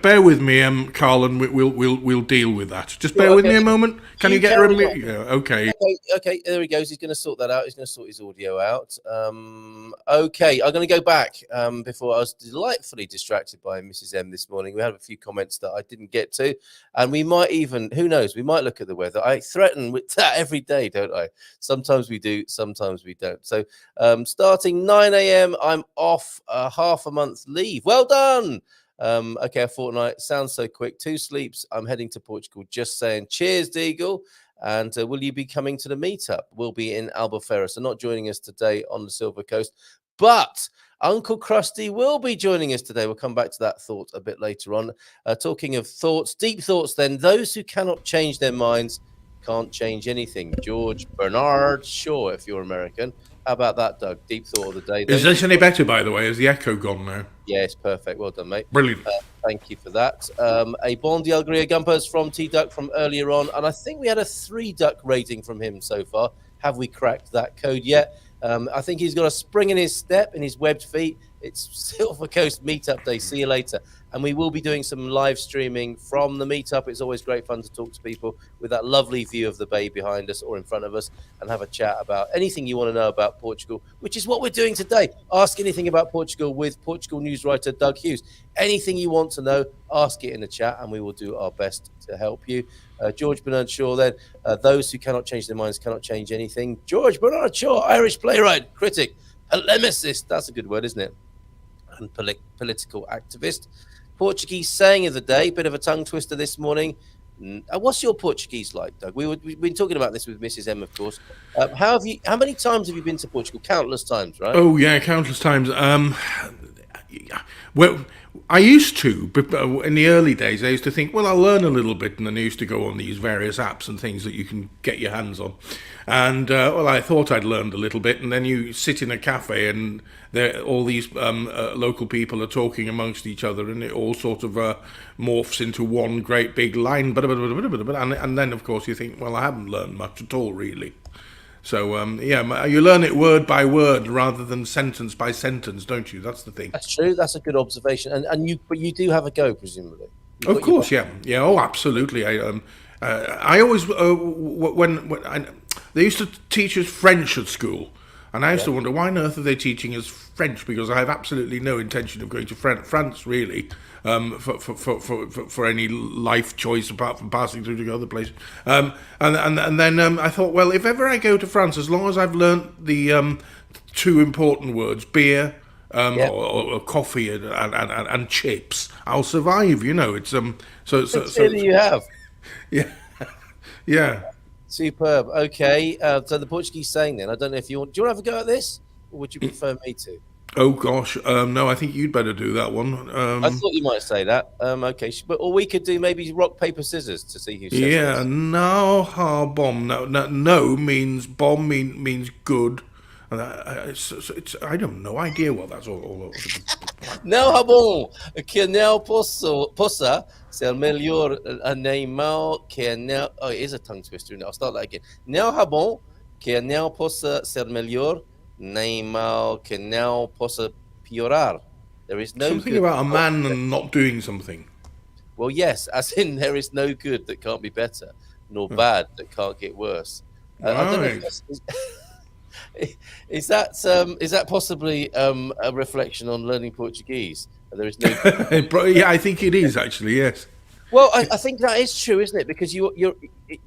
Bear with me, Carl, and we'll deal with that. Just bear with me a moment. Can you get rid? Yeah, okay. Okay. There he goes. He's going to sort that out. He's going to sort his audio out. Okay. I'm going to go back. Before I was delightfully distracted by Mrs. M this morning. We had a few comments that I didn't get to, and we might even, who knows, we might look at the weather. I threaten with that every day, don't I? Sometimes we do, sometimes we don't. So, starting 9 a.m., I'm off half a month leave. Well done. Okay, a fortnight sounds so quick. 2 sleeps. I'm heading to Portugal. Just saying. Cheers, Deagle. And will you be coming to the meetup? We'll be in Albufeira, so not joining us today on the Silver Coast, but Uncle Krusty will be joining us today. We'll come back to that thought a bit later on. Talking of thoughts, deep thoughts then. Those who cannot change their minds can't change anything. George Bernard Shaw, if you're American. How about that, Doug? Deep thought of the day. Is this any better, by the way? Is the echo gone now? Yeah, it's perfect. Well done, mate. Brilliant. Thank you for that. A Bon di Alegria GuMPers from T-Duck from earlier on. And I think we had a 3-duck rating from him so far. Have we cracked that code yet? I think he's got a spring in his step, in his webbed feet. It's Silver Coast Meetup Day. See you later. And we will be doing some live streaming from the meetup. It's always great fun to talk to people with that lovely view of the bay behind us or in front of us and have a chat about anything you want to know about Portugal, which is what we're doing today. Ask anything about Portugal with Portugal news writer Doug Hughes. Anything you want to know, ask it in the chat and we will do our best to help you. George Bernard Shaw then, those who cannot change their minds cannot change anything. George Bernard Shaw, Irish playwright, critic, polemicist, that's a good word, isn't it? And political activist. Portuguese saying of the day, bit of a tongue twister this morning. What's your Portuguese like, Doug? We've been talking about this with Mrs. M, of course. How many times have you been to Portugal? Countless times, right? Oh yeah, countless times. Well, I used to, but in the early days, I used to think, well, I'll learn a little bit, and then I used to go on these various apps and things that you can get your hands on. And, well, I thought I'd learned a little bit, and then you sit in a cafe, and all these local people are talking amongst each other, and it all sort of morphs into one great big line, and then, of course, you think, well, I haven't learned much at all, really. So, yeah, you learn it word by word rather than sentence by sentence, don't you? That's the thing. That's true. That's a good observation. But you do have a go, presumably. Of course, yeah. Oh, absolutely. I always, when they used to teach us French at school, And I used to wonder, why on earth are they teaching us French? Because I have absolutely no intention of going to France, really, for any life choice apart from passing through to other places. And then I thought, well, if ever I go to France, as long as I've learnt the two important words, beer or coffee and chips, I'll survive. You know, it's so you have. Yeah, yeah. Superb. Okay, so the Portuguese saying then, I don't know if you want. Do you want to have a go at this, or would you prefer me to? Oh gosh, no, I think you'd better do that one. I thought you might say that. Okay, or we could do maybe rock paper scissors to see who says yeah, this. no, bomb. No means bomb means good. And I don't no idea what that's all. Não há bom que não possa ser melhor animal que não. Oh, it is a tongue twister. I'll start that again. Não há bom que não possa ser melhor animal que não possa piorar. There is no something good about a man and not doing something. Well, yes, as in there is no good that can't be better, nor bad that can't get worse. I don't know if that's, is that possibly a reflection on learning Portuguese? There is no. Yeah, I think it is actually. Yes. Well, I think that is true, isn't it? Because you're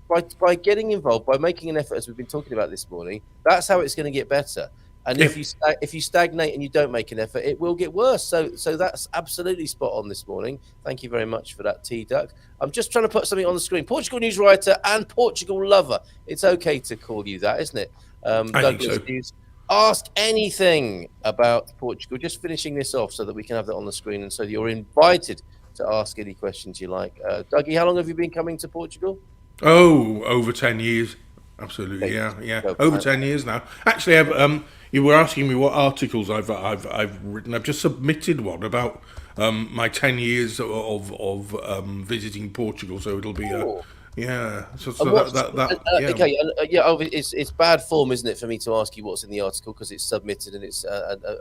by getting involved, by making an effort, as we've been talking about this morning, that's how it's going to get better. And if you stagnate and you don't make an effort, it will get worse. So that's absolutely spot on this morning. Thank you very much for that, T-Duck. I'm just trying to put something on the screen. Portugal news writer and Portugal lover. It's okay to call you that, isn't it? Douglas Hughes. Ask anything about Portugal. Just finishing this off so that we can have that on the screen, and so you're invited to ask any questions you like. Dougie, how long have you been coming to Portugal? Oh, over 10 years. Absolutely, yeah. Over 10 years now. Actually, you were asking me what articles I've written. I've just submitted one about my 10 years of visiting Portugal. So it'll be yeah. So okay, it's bad form, isn't it, for me to ask you what's in the article because it's submitted and it's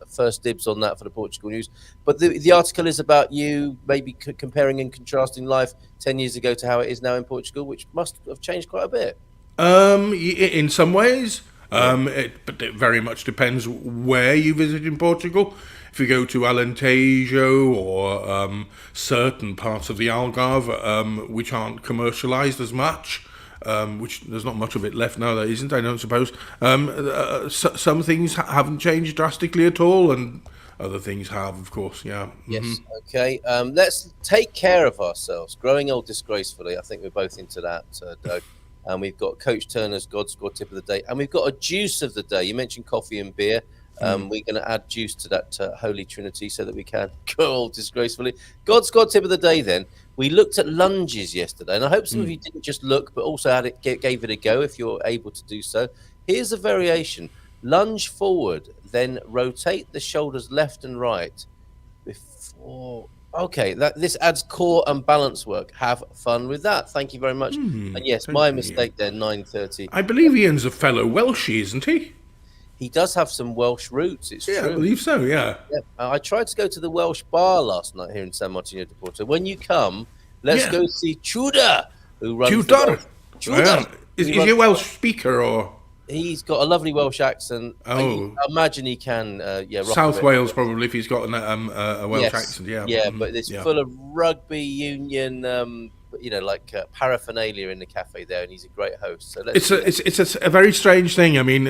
first dibs on that for the Portugal news. But the article is about you maybe comparing and contrasting life 10 years ago to how it is now in Portugal, which must have changed quite a bit. In some ways, but it very much depends where you visit in Portugal. If you go to Alentejo or certain parts of the Algarve, which aren't commercialised as much, which there's not much of it left now, there isn't, I don't suppose. Some things haven't changed drastically at all, and other things have, of course, yeah. Yes, okay. Let's take care of ourselves. Growing old disgracefully, I think we're both into that, Doug. And we've got Coach Turner's God Score tip of the day. And we've got a juice of the day. You mentioned coffee and beer. We're going to add juice to that holy trinity so that we can go all disgracefully. God Score tip of the day then. We looked at lunges yesterday. And I hope some of you didn't just look, but also gave it a go if you're able to do so. Here's a variation. Lunge forward, then rotate the shoulders left and right before... Okay, this adds core and balance work. Have fun with that. Thank you very much. And yes, my mistake there, 9:30. I believe Ian's a fellow Welshie, isn't he? He does have some Welsh roots, it's true. I believe so, yeah. I tried to go to the Welsh bar last night here in San Martino de Porto. When you come, let's go see Tudor, who runs Tudor? Tudor. Is he a Welsh speaker or...? He's got a lovely Welsh accent. Oh, I imagine he can. Rock South Wales probably if he's got a Welsh accent. Yeah, yeah, but it's full of rugby union, paraphernalia in the cafe there, and he's a great host. So it's a very strange thing. I mean,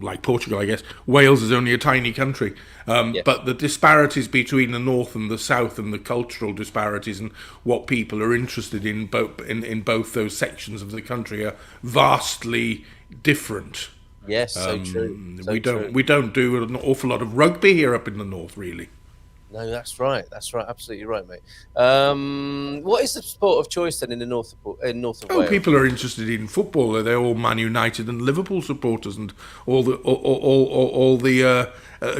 like Portugal, I guess Wales is only a tiny country, but the disparities between the north and the south, and the cultural disparities, and what people are interested in both those sections of the country are vastly different. Yes, so true. We don't do an awful lot of rugby here up in the north, really. No, that's right. Absolutely right, mate. What is the sport of choice then in the north of Wales? People are interested in football. They're all Man United and Liverpool supporters, and all the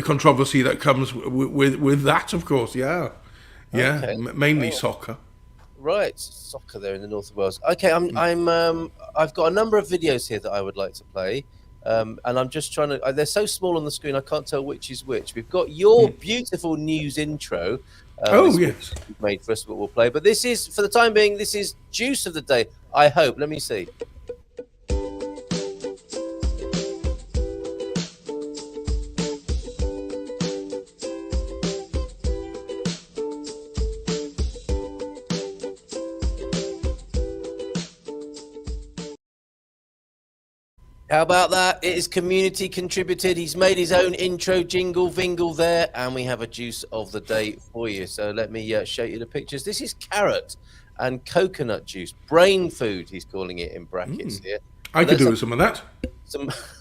controversy that comes with that, of course. Yeah, okay. Mainly soccer. Right, soccer there in the north of Wales. Okay, I've got a number of videos here that I would like to play, and I'm just trying to. They're so small on the screen, I can't tell which is which. We've got your beautiful news intro. Yes, you've made for us, but we'll play. But this is, for the time being, this is juice of the day. I hope. Let me see. How about that? It is community contributed. He's made his own intro jingle vingle there, and we have a juice of the day for you. So let me show you the pictures. This is carrot and coconut juice, brain food, he's calling it in brackets here. I could do with some of that.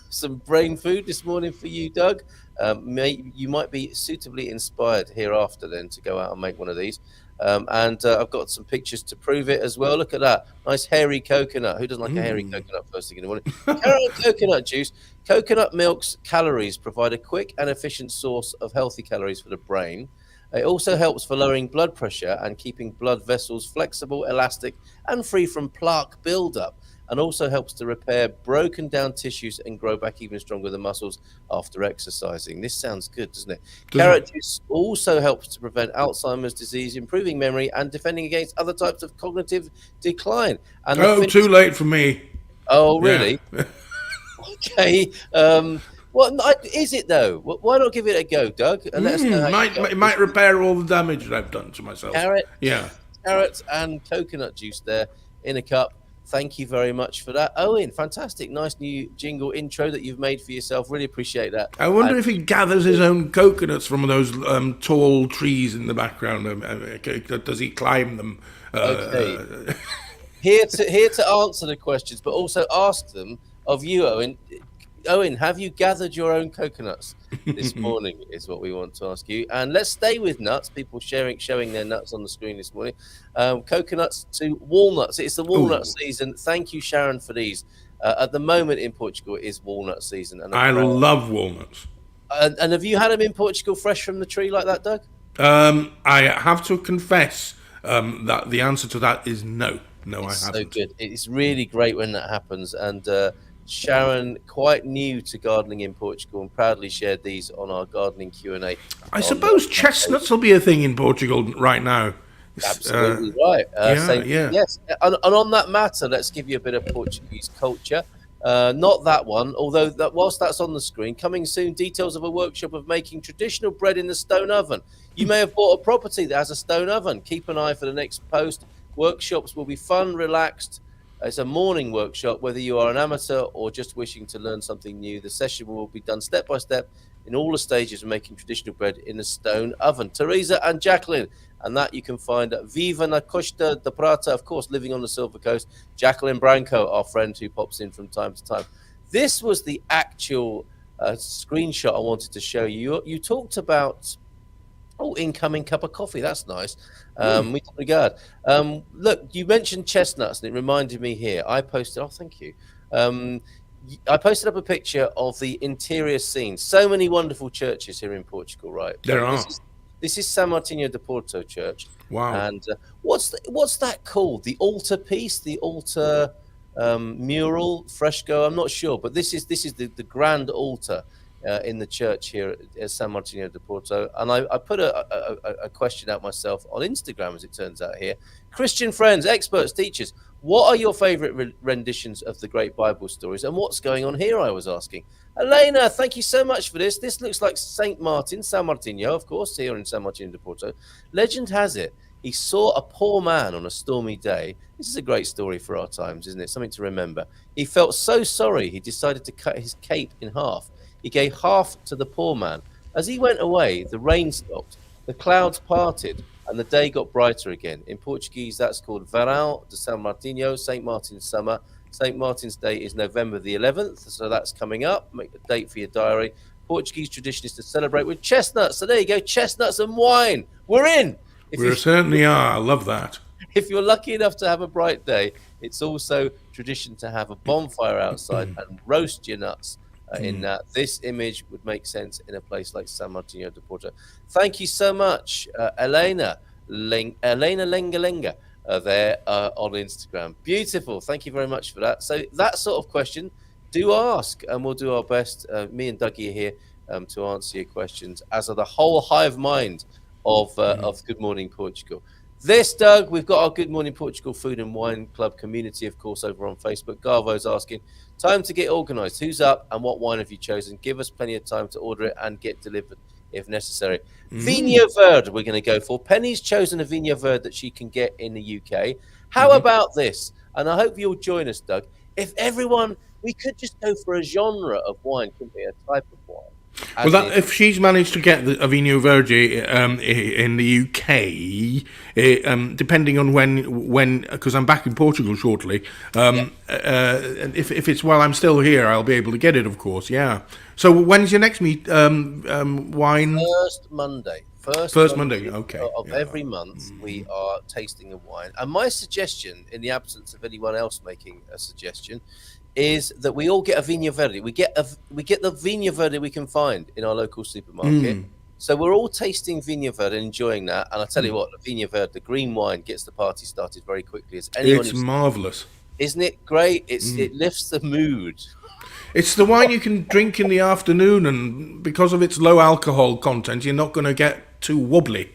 Some brain food this morning for you, Doug. You might be suitably inspired hereafter then to go out and make one of these. And I've got some pictures to prove it as well. Look at that. Nice hairy coconut. Who doesn't like a hairy coconut first thing in the morning? Carrot and coconut juice. Coconut milk's calories provide a quick and efficient source of healthy calories for the brain. It also helps for lowering blood pressure and keeping blood vessels flexible, elastic, and free from plaque buildup, and also helps to repair broken down tissues and grow back even stronger the muscles after exercising. This sounds good, doesn't it? Carrot juice also helps to prevent Alzheimer's disease, improving memory, and defending against other types of cognitive decline. And too late for me. Oh, really? Yeah. Okay. What is it though? Why not give it a go, Doug? And let us know it might repair all the damage that I've done to myself. Carrots and coconut juice there in a cup. Thank you very much for that, Owen. Fantastic, nice new jingle intro that you've made for yourself. Really appreciate that. I wonder if he gathers his own coconuts from those tall trees in the background. Does he climb them? Okay. Here to answer the questions, but also ask them of you, Owen. Owen, have you gathered your own coconuts this morning is what we want to ask you. And let's stay with nuts. People showing their nuts on the screen this morning. Coconuts to walnuts. It's the walnut season. Thank you, Sharon, for these. At the moment in Portugal, it is walnut season. And I love walnuts. And have you had them in Portugal fresh from the tree like that, Doug? I have to confess that the answer to that is no. No, I haven't. So good. It's really great when that happens. And Sharon, quite new to gardening in Portugal, and proudly shared these on our gardening Q&A. I suppose chestnuts will be a thing in Portugal right now. Absolutely right. Yes. And on that matter, let's give you a bit of Portuguese culture. Not that one, although whilst that's on the screen, coming soon, details of a workshop of making traditional bread in the stone oven. You may have bought a property that has a stone oven. Keep an eye for the next post. Workshops will be fun, relaxed. It's a morning workshop, whether you are an amateur or just wishing to learn something new. The session will be done step by step in all the stages of making traditional bread in a stone oven. Teresa and Jacqueline, and that you can find at Viva na Costa da Prata, of course, living on the Silver Coast. Jacqueline Branco, our friend who pops in from time to time. This was the actual screenshot I wanted to show you. You talked about incoming cup of coffee. That's nice. With regard. Look, you mentioned chestnuts, and it reminded me here. I posted. Oh, thank you. I posted up a picture of the interior scene. So many wonderful churches here in Portugal, right? There are. This is San Martinho de Porto Church. Wow. And what's that called? The altar piece, the altar mural, fresco. I'm not sure, but this is the grand altar in the church here at San Martinho de Porto. And I put a question out myself on Instagram, as it turns out here. Christian friends, experts, teachers, what are your favorite renditions of the great Bible stories, and what's going on here, I was asking. Elena, thank you so much for this. This looks like St. Martin, San Martinho, of course, here in San Martinho de Porto. Legend has it, he saw a poor man on a stormy day. This is a great story for our times, isn't it? Something to remember. He felt so sorry, he decided to cut his cape in half. He gave half to the poor man. As he went away, the rain stopped, the clouds parted, and the day got brighter again. In Portuguese, that's called Verão de São Martinho, St. Martin's summer. St. Martin's Day is November the 11th, so that's coming up. Make a date for your diary. Portuguese tradition is to celebrate with chestnuts. So there you go, chestnuts and wine. We're in. We certainly are. I love that. If you're lucky enough to have a bright day, it's also tradition to have a bonfire outside and roast your nuts. In that, this image would make sense in a place like San Martinho de Porto. Thank you so much, Elena Lenga there on Instagram. Beautiful. Thank you very much for that. So that sort of question, do ask, and we'll do our best. Me and Dougie are here to answer your questions, as are the whole hive mind of Good Morning Portugal. This, Doug, we've got our Good Morning Portugal Food and Wine Club community, of course, over on Facebook. Garvo's asking, time to get organised. Who's up and what wine have you chosen? Give us plenty of time to order it and get delivered if necessary. Vinho Verde we're going to go for. Penny's chosen a Vinho Verde that she can get in the UK. How about this? And I hope you'll join us, Doug. If everyone we could just go for a genre of wine, couldn't we? A type of wine. Well, if she's managed to get the Vinho Verde in the UK, depending on when, because I'm back in Portugal shortly, if it's while I'm still here, I'll be able to get it, of course. Yeah. So when's your next wine? First Monday. First Monday. Okay. Of every month, we are tasting a wine. And my suggestion, in the absence of anyone else making a suggestion, is that we all get a Vinho Verde. We get the Vinho Verde we can find in our local supermarket. So we're all tasting Vinho Verde and enjoying that. And I tell you what, the Vinho Verde, the green wine, gets the party started very quickly. It's marvellous. Isn't it great? It lifts the mood. It's the wine you can drink in the afternoon, and because of its low alcohol content, you're not going to get too wobbly.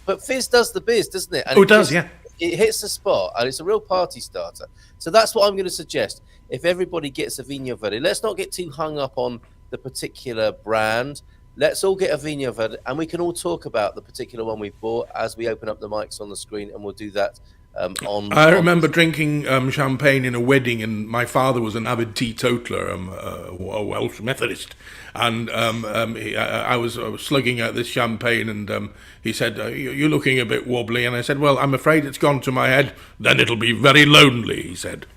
But fizz does the biz, doesn't it? And it does, yeah. It hits the spot, and it's a real party starter. So that's what I'm going to suggest. If everybody gets a Vinho Verde, let's not get too hung up on the particular brand. Let's all get a Vinho Verde, and we can all talk about the particular one we've bought as we open up the mics on the screen, and we'll do that I remember drinking champagne in a wedding, and my father was an avid teetotaler, a Welsh Methodist, and I was slugging out this champagne, and he said, "You're looking a bit wobbly," and I said, "Well, I'm afraid it's gone to my head. Then it'll be very lonely," he said.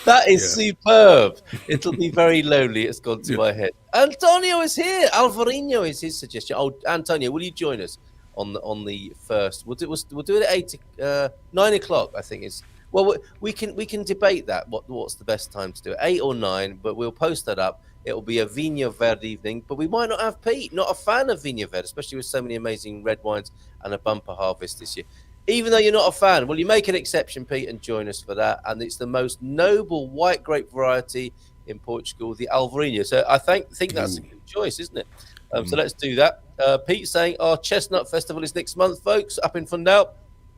That is superb. It'll be very lonely. It's gone to my head. Antonio is here. Alvarinho is his suggestion. Oh, Antonio, will you join us on the first? We'll do it at 9 o'clock. I think it's. Well, we can debate that. What's the best time to do it? 8 or 9. But we'll post that up. It will be a Vinho Verde evening. But we might not have Pete. Not a fan of Vinho Verde, especially with so many amazing red wines and a bumper harvest this year. Even though you're not a fan, well, you make an exception, Pete, and join us for that. And it's the most noble white grape variety in Portugal, the Alvarinho. So I think that's a good choice, isn't it? So let's do that. Pete's saying our Chestnut Festival is next month, folks, up in Fundal.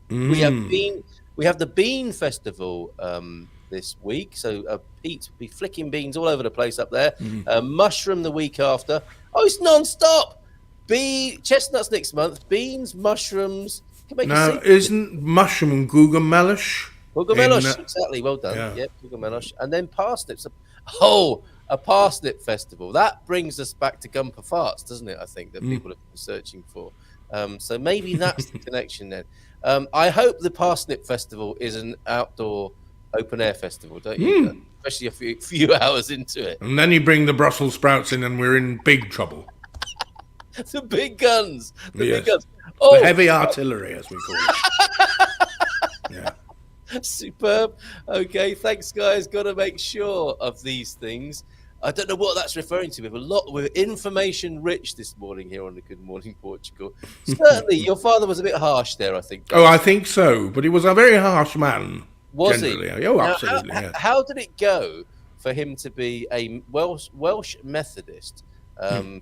We have the Bean Festival this week. So Pete will be flicking beans all over the place up there. Mushroom the week after. Oh, it's non-stop. Chestnuts next month. Beans, mushrooms. Now, isn't mushroom gugamelos? Gugamelos, exactly. Well done. Yeah, gugamelos. And then parsnips. Oh, a parsnip festival. That brings us back to GuMPer farts, doesn't it? I think that people have been searching for. So maybe that's the connection then. I hope the parsnip festival is an outdoor open-air festival, don't you? Especially a few hours into it. And then you bring the Brussels sprouts in and we're in big trouble. The big guns. Big guns. Oh, the heavy artillery, as we call it. Yeah. Superb. Okay, thanks, guys. Got to make sure of these things. I don't know what that's referring to. We're information rich this morning here on the Good Morning Portugal. Certainly, your father was a bit harsh there, I think. Oh, I think so. But he was a very harsh man. Was generally. He? Oh, absolutely. Now, how did it go for him to be a Welsh Methodist?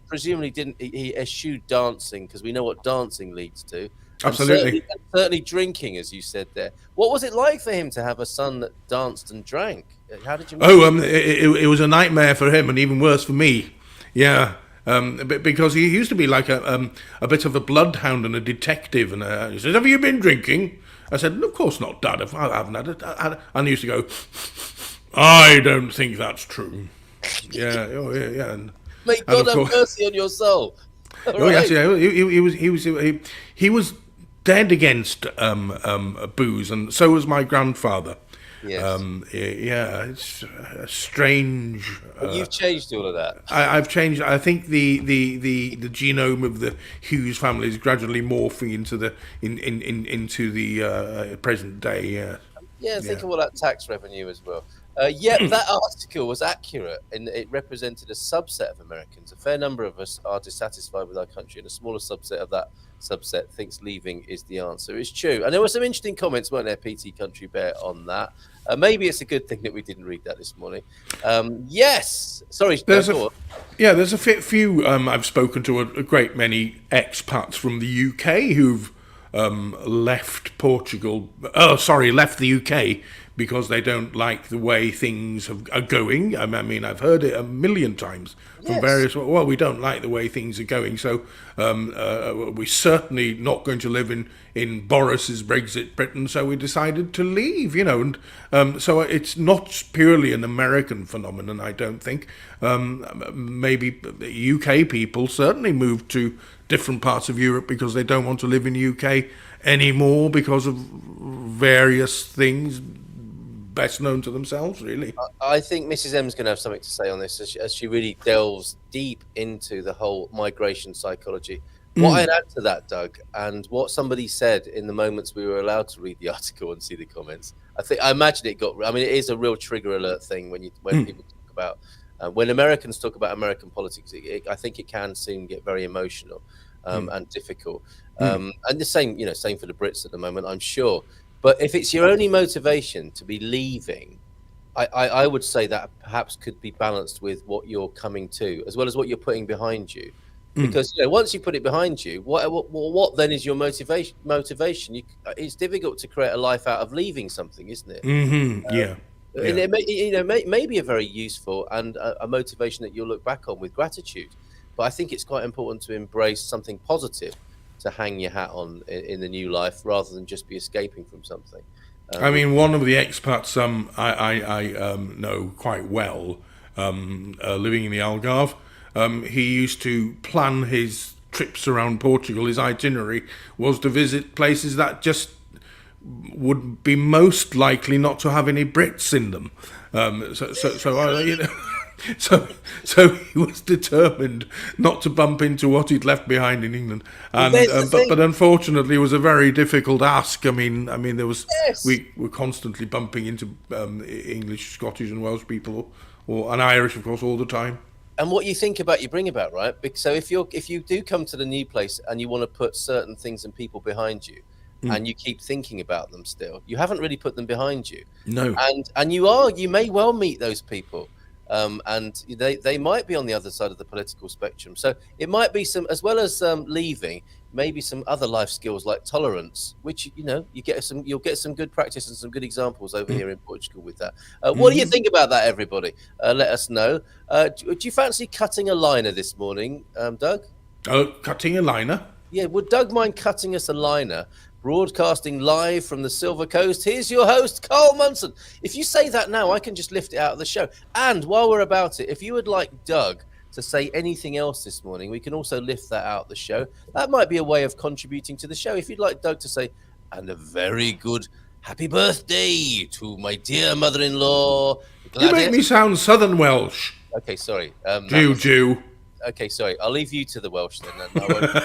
Presumably he eschewed dancing, because we know what dancing leads to. Absolutely. And certainly drinking, as you said there. What was it like for him to have a son that danced and drank? How did you? It was a nightmare for him, and even worse for me. Yeah, because he used to be like a bit of a bloodhound and a detective. And he said, "Have you been drinking?" I said, "Of course not, Dad. I haven't had it." And he used to go, "I don't think that's true." Yeah. Oh, yeah. May God have mercy on your soul. Yes, yeah. He was dead against booze, and so was my grandfather. Yes. It's strange. But you've changed all of that. I've changed. I think the genome of the Hughes family is gradually morphing into the present day. Yeah. Think of all that tax revenue as well. That article was accurate, and it represented a subset of Americans. A fair number of us are dissatisfied with our country, and a smaller subset of that subset thinks leaving is the answer. It's true. And there were some interesting comments, weren't there, PT Country Bear, on that. Maybe it's a good thing that we didn't read that this morning. Yes. Sorry. There's a few. I've spoken to a great many expats from the UK who've left the UK because they don't like the way things are going. I mean, I've heard it a million times from various. Well, we don't like the way things are going, so we're certainly not going to live in Boris's Brexit Britain. So we decided to leave, and so it's not purely an American phenomenon. I don't think. Maybe UK people certainly moved to different parts of Europe because they don't want to live in UK anymore because of various things best known to themselves, really. I think Mrs. M's going to have something to say on this as she really delves deep into the whole migration psychology. What I'd add to that, Doug, and what somebody said in the moments we were allowed to read the article and see the comments, I imagine it is a real trigger alert thing when people talk about when Americans talk about American politics. I think it can soon get very emotional and difficult. And the same for the Brits at the moment, I'm sure. But if it's your only motivation to be leaving, I would say that perhaps could be balanced with what you're coming to, as well as what you're putting behind you. Because once you put it behind you, what then is your motivation? It's difficult to create a life out of leaving something, isn't it? Yeah. And it may be a very useful and a motivation that you'll look back on with gratitude. But I think it's quite important to embrace something positive to hang your hat on in the new life, rather than just be escaping from something. I mean, one of the expats I know quite well, living in the Algarve, he used to plan his trips around Portugal. His itinerary was to visit places that just would be most likely not to have any Brits in them. So he was determined not to bump into what he'd left behind in England, and but unfortunately, it was a very difficult ask. I mean, there was we were constantly bumping into English, Scottish, and Welsh people, and Irish, of course, all the time. And what you think about, you bring about, right? So if you do come to the new place and you want to put certain things and people behind you, and you keep thinking about them still, you haven't really put them behind you. No, and you may well meet those people. And they might be on the other side of the political spectrum. So it might be some, as well as leaving, maybe some other life skills like tolerance, which you'll get some good practice and some good examples over here in Portugal with that. What do you think about that, everybody? Let us know. Do you fancy cutting a liner this morning, Doug? Cutting a liner? Yeah, would Doug mind cutting us a liner? Broadcasting live from the Silver Coast, here's your host, Carl Munson. If you say that now, I can just lift it out of the show. And while we're about it, if you would like Doug to say anything else this morning, we can also lift that out of the show. That might be a way of contributing to the show. If you'd like Doug to say, and a very good happy birthday to my dear mother-in-law. You make me sound Southern Welsh. Okay, sorry. Jew. Okay, sorry. I'll leave you to the Welsh then. I won't.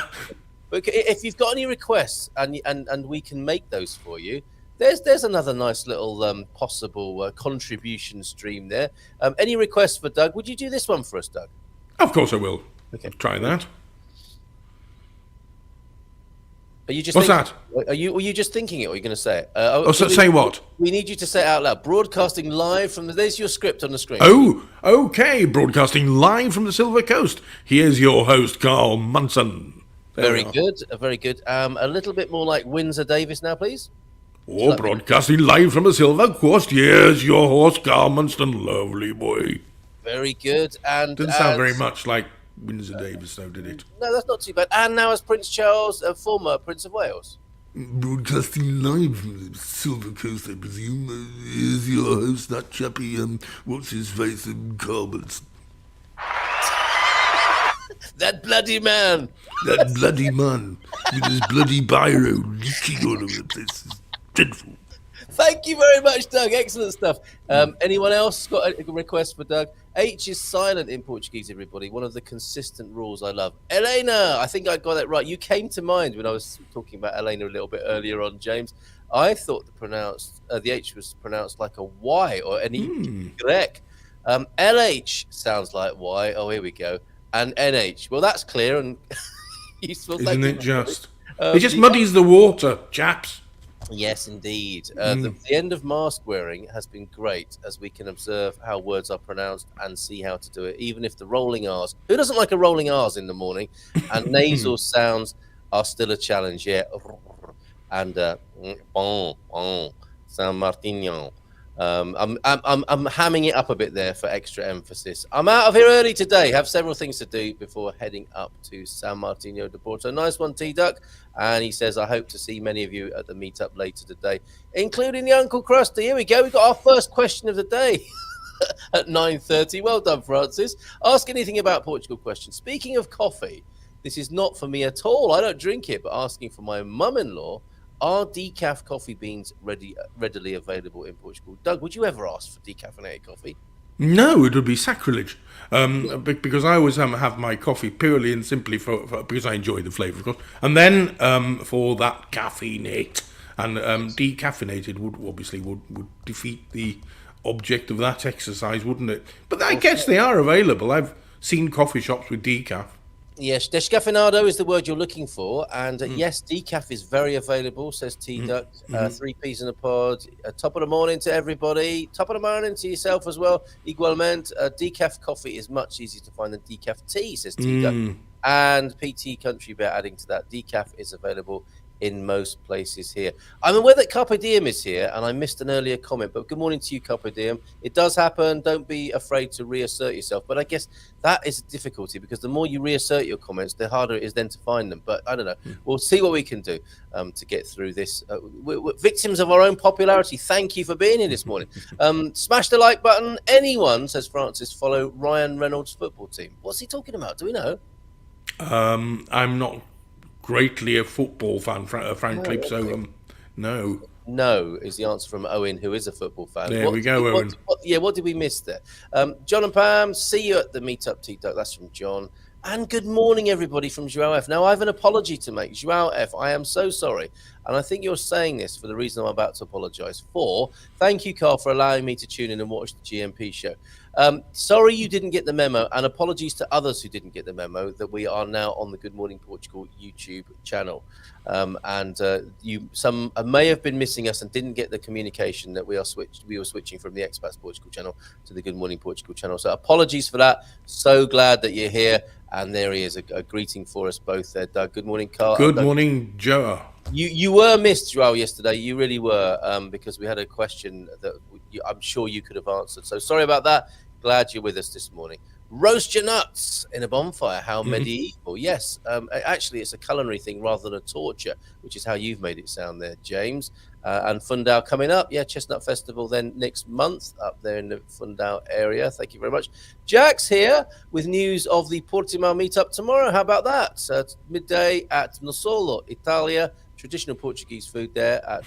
But if you've got any requests and we can make those for you, there's another nice little possible contribution stream there. Any requests for Doug? Would you do this one for us, Doug? Of course I will. Okay. Try that. Are you just What's that? Are you just thinking it, or are you going to say it? Say what? We need you to say it out loud. Broadcasting live from there's your script on the screen. Oh, okay. Broadcasting live from the Silver Coast. Here's your host, Carl Munson. Very good, very good. A little bit more like Windsor Davis now, please. Broadcasting live from the Silver Coast. Here's your host, Carl Munson. Lovely boy. Very good. And didn't sound very much like Windsor Davis, though, did it? No, that's not too bad. And now as Prince Charles, former Prince of Wales. Broadcasting live from the Silver Coast, I presume. Is your host, that chappy, what's his face, Carl Munson. That bloody man. That bloody man with his bloody biro leaking all over the place. It's dreadful. Thank you very much, Doug. Excellent stuff. Anyone else got a request for Doug? H is silent in Portuguese, everybody. One of the consistent rules I love. Elena, I think I got that right. You came to mind when I was talking about Elena a little bit earlier on, James. I thought the H was pronounced like a Y or an Y. LH sounds like Y. Oh, here we go. And NH. Well, that's clear and useful. Isn't it just? It just muddies the water, chaps. Yes, indeed. The end of mask wearing has been great, as we can observe how words are pronounced and see how to do it, even if the rolling R's. Who doesn't like a rolling R's in the morning? And nasal sounds are still a challenge, yeah. And San Martino. I'm hamming it up a bit there for extra emphasis. I'm out of here early today. Have several things to do before heading up to San Martino de Porto. Nice one, T-Duck. And he says, I hope to see many of you at the meetup later today, including the Uncle Krusty. Here we go. We've got our first question of the day at 9:30. Well done, Francis. Ask anything about Portugal question. Speaking of coffee, this is not for me at all. I don't drink it, but asking for my mum-in-law, are decaf coffee beans readily available in Portugal? Doug, would you ever ask for decaffeinated coffee? No, it would be sacrilege. Because I always have my coffee purely and simply for because I enjoy the flavour, of course. And then for that caffeinate. And decaffeinated would defeat the object of that exercise, wouldn't it? But I guess they are available. I've seen coffee shops with decaf. Yes, descafeinado is the word you're looking for. And yes, decaf is very available, says T-Duck. 3 peas in a pod. Top of the morning to everybody. Top of the morning to yourself as well. Igualmente, decaf coffee is much easier to find than decaf tea, says T-Duck. And PT Country Bear adding to that, decaf is available in most places here. I'm aware that Carpe Diem is here, and I missed an earlier comment, but good morning to you, Carpe Diem. It does happen. Don't be afraid to reassert yourself. But I guess that is a difficulty, because the more you reassert your comments, the harder it is then to find them. But I don't know. We'll see what we can do to get through this. We're victims of our own popularity. Thank you for being here this morning. Smash the like button. Anyone, says Francis, follow Ryan Reynolds' football team. What's he talking about? Do we know? I'm not greatly a football fan, frankly, so no. No is the answer from Owen, who is a football fan. There we go, Owen. What did we miss there? John and Pam, see you at the meetup, T-Duck. That's from John. And good morning, everybody, from Joao F. Now, I have an apology to make. Joao F, I am so sorry. And I think you're saying this for the reason I'm about to apologise for. Thank you, Carl, for allowing me to tune in and watch the GMP show. Sorry you didn't get the memo, and apologies to others who didn't get the memo that we are now on the Good Morning Portugal YouTube channel. Some may have been missing us and didn't get the communication that we were switching from the Expats Portugal channel to the Good Morning Portugal channel. So apologies for that. So glad that you're here. And there he is, a greeting for us both there, Doug. Good morning, Carl. Good morning, Joe. You were missed, Joel, yesterday. You really were, because we had a question that I'm sure you could have answered. So sorry about that. Glad you're with us this morning. Roast your nuts in a bonfire. How medieval. Yes, actually, it's a culinary thing rather than a torture, which is how you've made it sound there, James. And Fundao coming up. Yeah, Chestnut Festival then next month up there in the Fundao area. Thank you very much. Jack's here with news of the Portimao meetup tomorrow. How about that? Midday at Nosolo, Italia. Traditional Portuguese food there at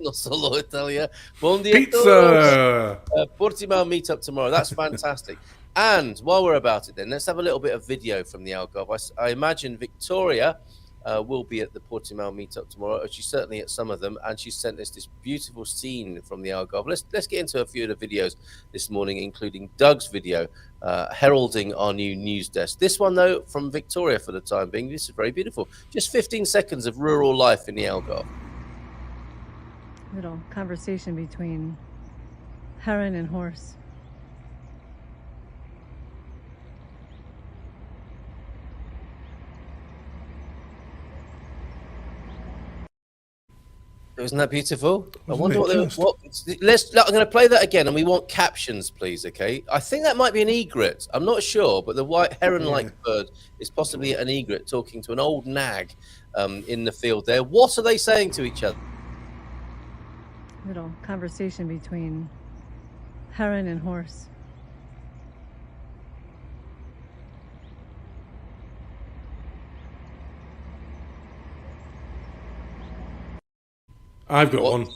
Nosolo, Italia. Bon dia, pizza. Portimao meetup tomorrow. That's fantastic. And while we're about it then, let's have a little bit of video from the Algarve. I imagine Victoria will be at the Portimao meetup tomorrow. She's certainly at some of them, and she sent us this beautiful scene from the Algarve. Let's get into a few of the videos this morning, including Doug's video heralding our new news desk. This one, though, from Victoria for the time being. This is very beautiful. Just 15 seconds of rural life in the Algarve. Little conversation between heron and horse. Isn't that beautiful? I wonder what I'm going to play that again, and we want captions, please. Okay, I think that might be an egret. I'm not sure, but the white heron-like bird is possibly an egret talking to an old nag in the field there. What are they saying to each other? Little conversation between heron and horse. I've got one.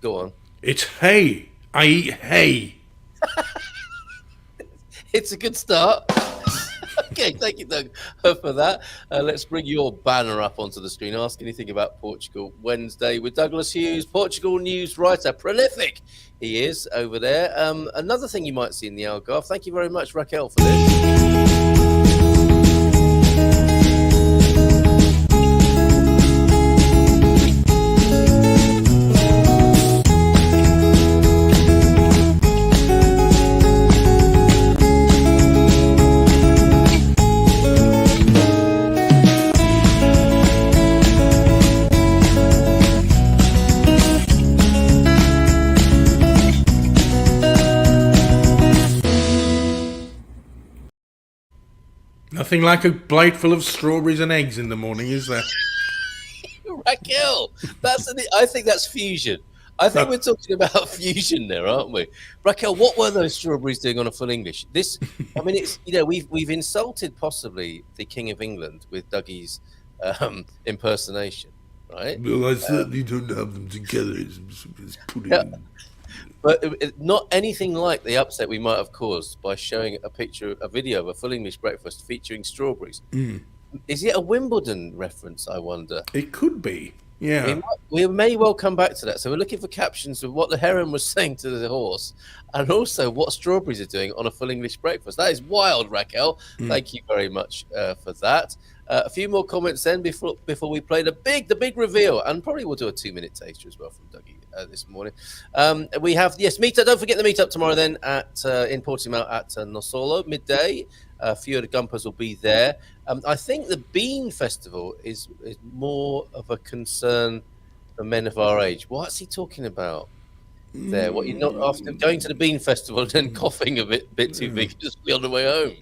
Go on. It's hay. I eat hay. It's a good start. Okay, thank you, Doug, for that. Let's bring your banner up onto the screen. Ask anything about Portugal Wednesday with Douglas Hughes, Portugal news writer, prolific he is over there. Another thing you might see in the Algarve. Thank you very much, Raquel, for this. Nothing like a plate full of strawberries and eggs in the morning, is there? Raquel, I think that's fusion. I think we're talking about fusion there, aren't we? Raquel, what were those strawberries doing on a full English? It's we've insulted possibly the King of England with Dougie's impersonation, right? Well, I certainly don't have them together. It's pudding. Yeah. But not anything like the upset we might have caused by showing a video of a full English breakfast featuring strawberries. Is it a Wimbledon reference, I wonder? It could be, yeah. We may well come back to that. So we're looking for captions of what the heron was saying to the horse and also what strawberries are doing on a full English breakfast. That is wild, Raquel. Thank you very much for that. A few more comments then before we play the big reveal, and probably we'll do a 2-minute taster as well from Dougie this morning. We have meetup. Don't forget the meetup tomorrow then in Portimao at Nosolo midday. A few of the GuMPers will be there. I think the Bean Festival is more of a concern for men of our age. What's he talking about there? What you're not after going to the Bean Festival and then coughing a bit too vigorously on the way home?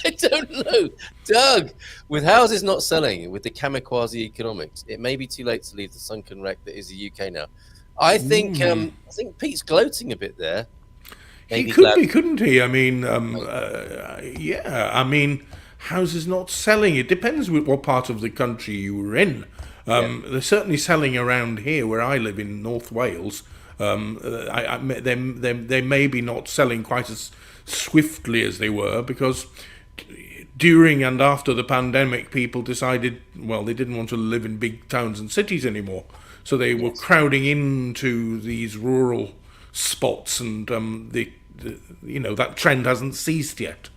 I don't know. Doug, with houses not selling, with the kamikaze economics, it may be too late to leave the sunken wreck that is the UK now. I think Pete's gloating a bit there. He could be, couldn't he? I mean, yeah. I mean, houses not selling. It depends with what part of the country you were in. They're certainly selling around here where I live in North Wales. They may be not selling quite as swiftly as they were because during and after the pandemic, people decided, well, they didn't want to live in big towns and cities anymore. So they were crowding into these rural spots, and that trend hasn't ceased yet.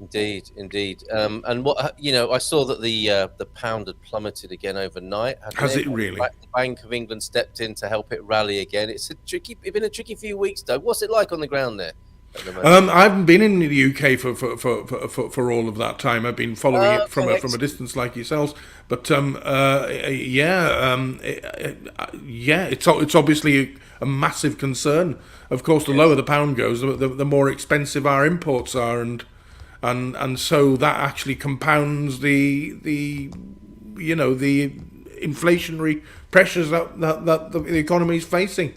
Indeed. And what I saw that the pound had plummeted again overnight. Has it really? The Bank of England stepped in to help it rally again. It's been a tricky few weeks, Doug. What's it like on the ground there? I haven't been in the UK for all of that time. I've been following it from a distance like yourselves. But it's obviously a massive concern. Of course, the lower the pound goes, the more expensive our imports are, and so that actually compounds the inflationary pressures that the economy is facing.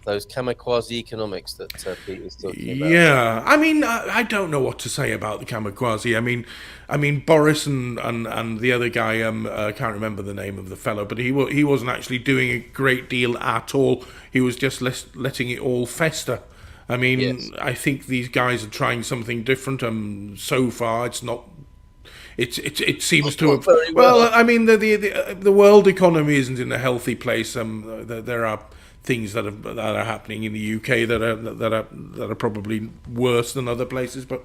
Those kamikaze economics that Pete was talking about. Yeah, I mean, I don't know what to say about the kamikaze. I mean, Boris and the other guy, I can't remember the name of the fellow, but he wasn't actually doing a great deal at all. He was just letting it all fester. I mean, yes. I think these guys are trying something different. So far, it's not. It seems to have. Well, I mean, the world economy isn't in a healthy place. There are things that are happening in the UK that are probably worse than other places, but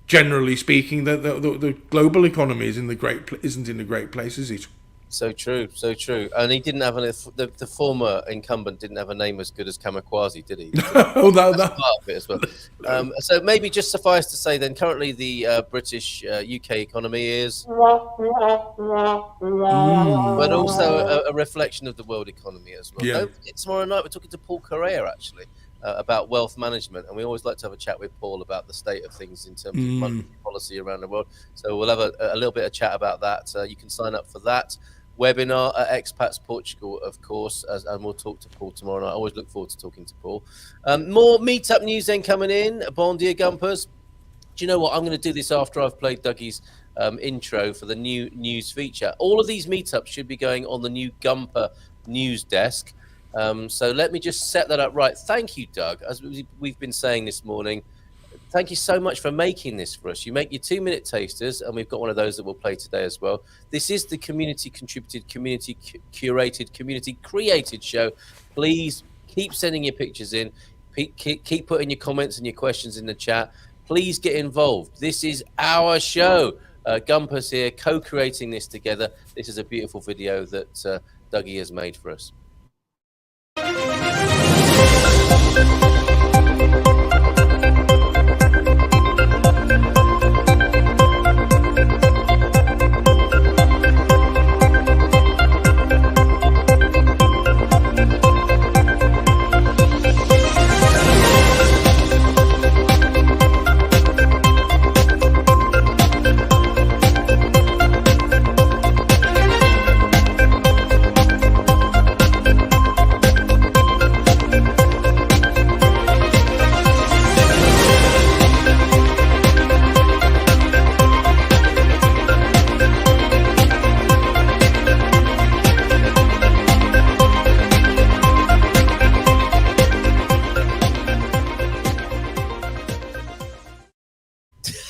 generally speaking, the global economy isn't in a great place, is it? So true. And he didn't have the former incumbent didn't have a name as good as Kamikaze, did he? Oh, that's part of it as well. So maybe just suffice to say then, currently the British UK economy is, but also a reflection of the world economy as well. Yeah. Tomorrow night we're talking to Paul Correa actually about wealth management, and we always like to have a chat with Paul about the state of things in terms of monetary policy around the world. So we'll have a little bit of chat about that. You can sign up for that webinar at Expats Portugal, of course, and we'll talk to Paul tomorrow night. I always look forward to talking to Paul. More meetup news then coming in. Bon dia, GuMPers. Do you know what? I'm going to do this after I've played Dougie's intro for the new news feature. All of these meetups should be going on the new GuMPer news desk. So let me just set that up right. Thank you, Doug. As we've been saying this morning, thank you so much for making this for us. You make your 2-minute tasters, and we've got one of those that we'll play today as well. This is the community contributed, community curated, community created show. Please keep sending your pictures in. Keep putting your comments and your questions in the chat. Please get involved. This is our show. GuMPer's here, co-creating this together. This is a beautiful video that Dougie has made for us.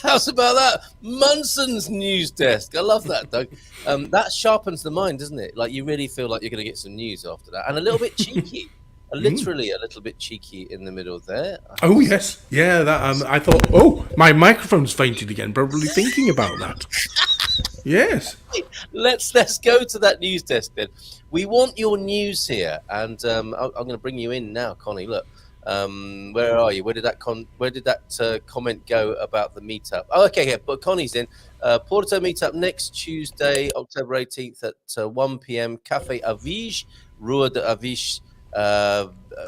How's about that? Munson's news desk. I love that, Doug. That sharpens the mind, doesn't it? Like you really feel like you're going to get some news after that, and a little bit cheeky, literally a little bit cheeky in the middle there. Oh yes, yeah. That I thought. Oh, my microphone's fainted again. Probably thinking about that. Yes. Let's go to that news desk then. We want your news here, and I'm going to bring you in now, Connie. Look. Where are you? Where did that comment go about the meetup? Oh, okay, yeah. But Connie's in. Porto meetup next Tuesday, October 18th at 1 p.m. Café Avige, Rua de Avige.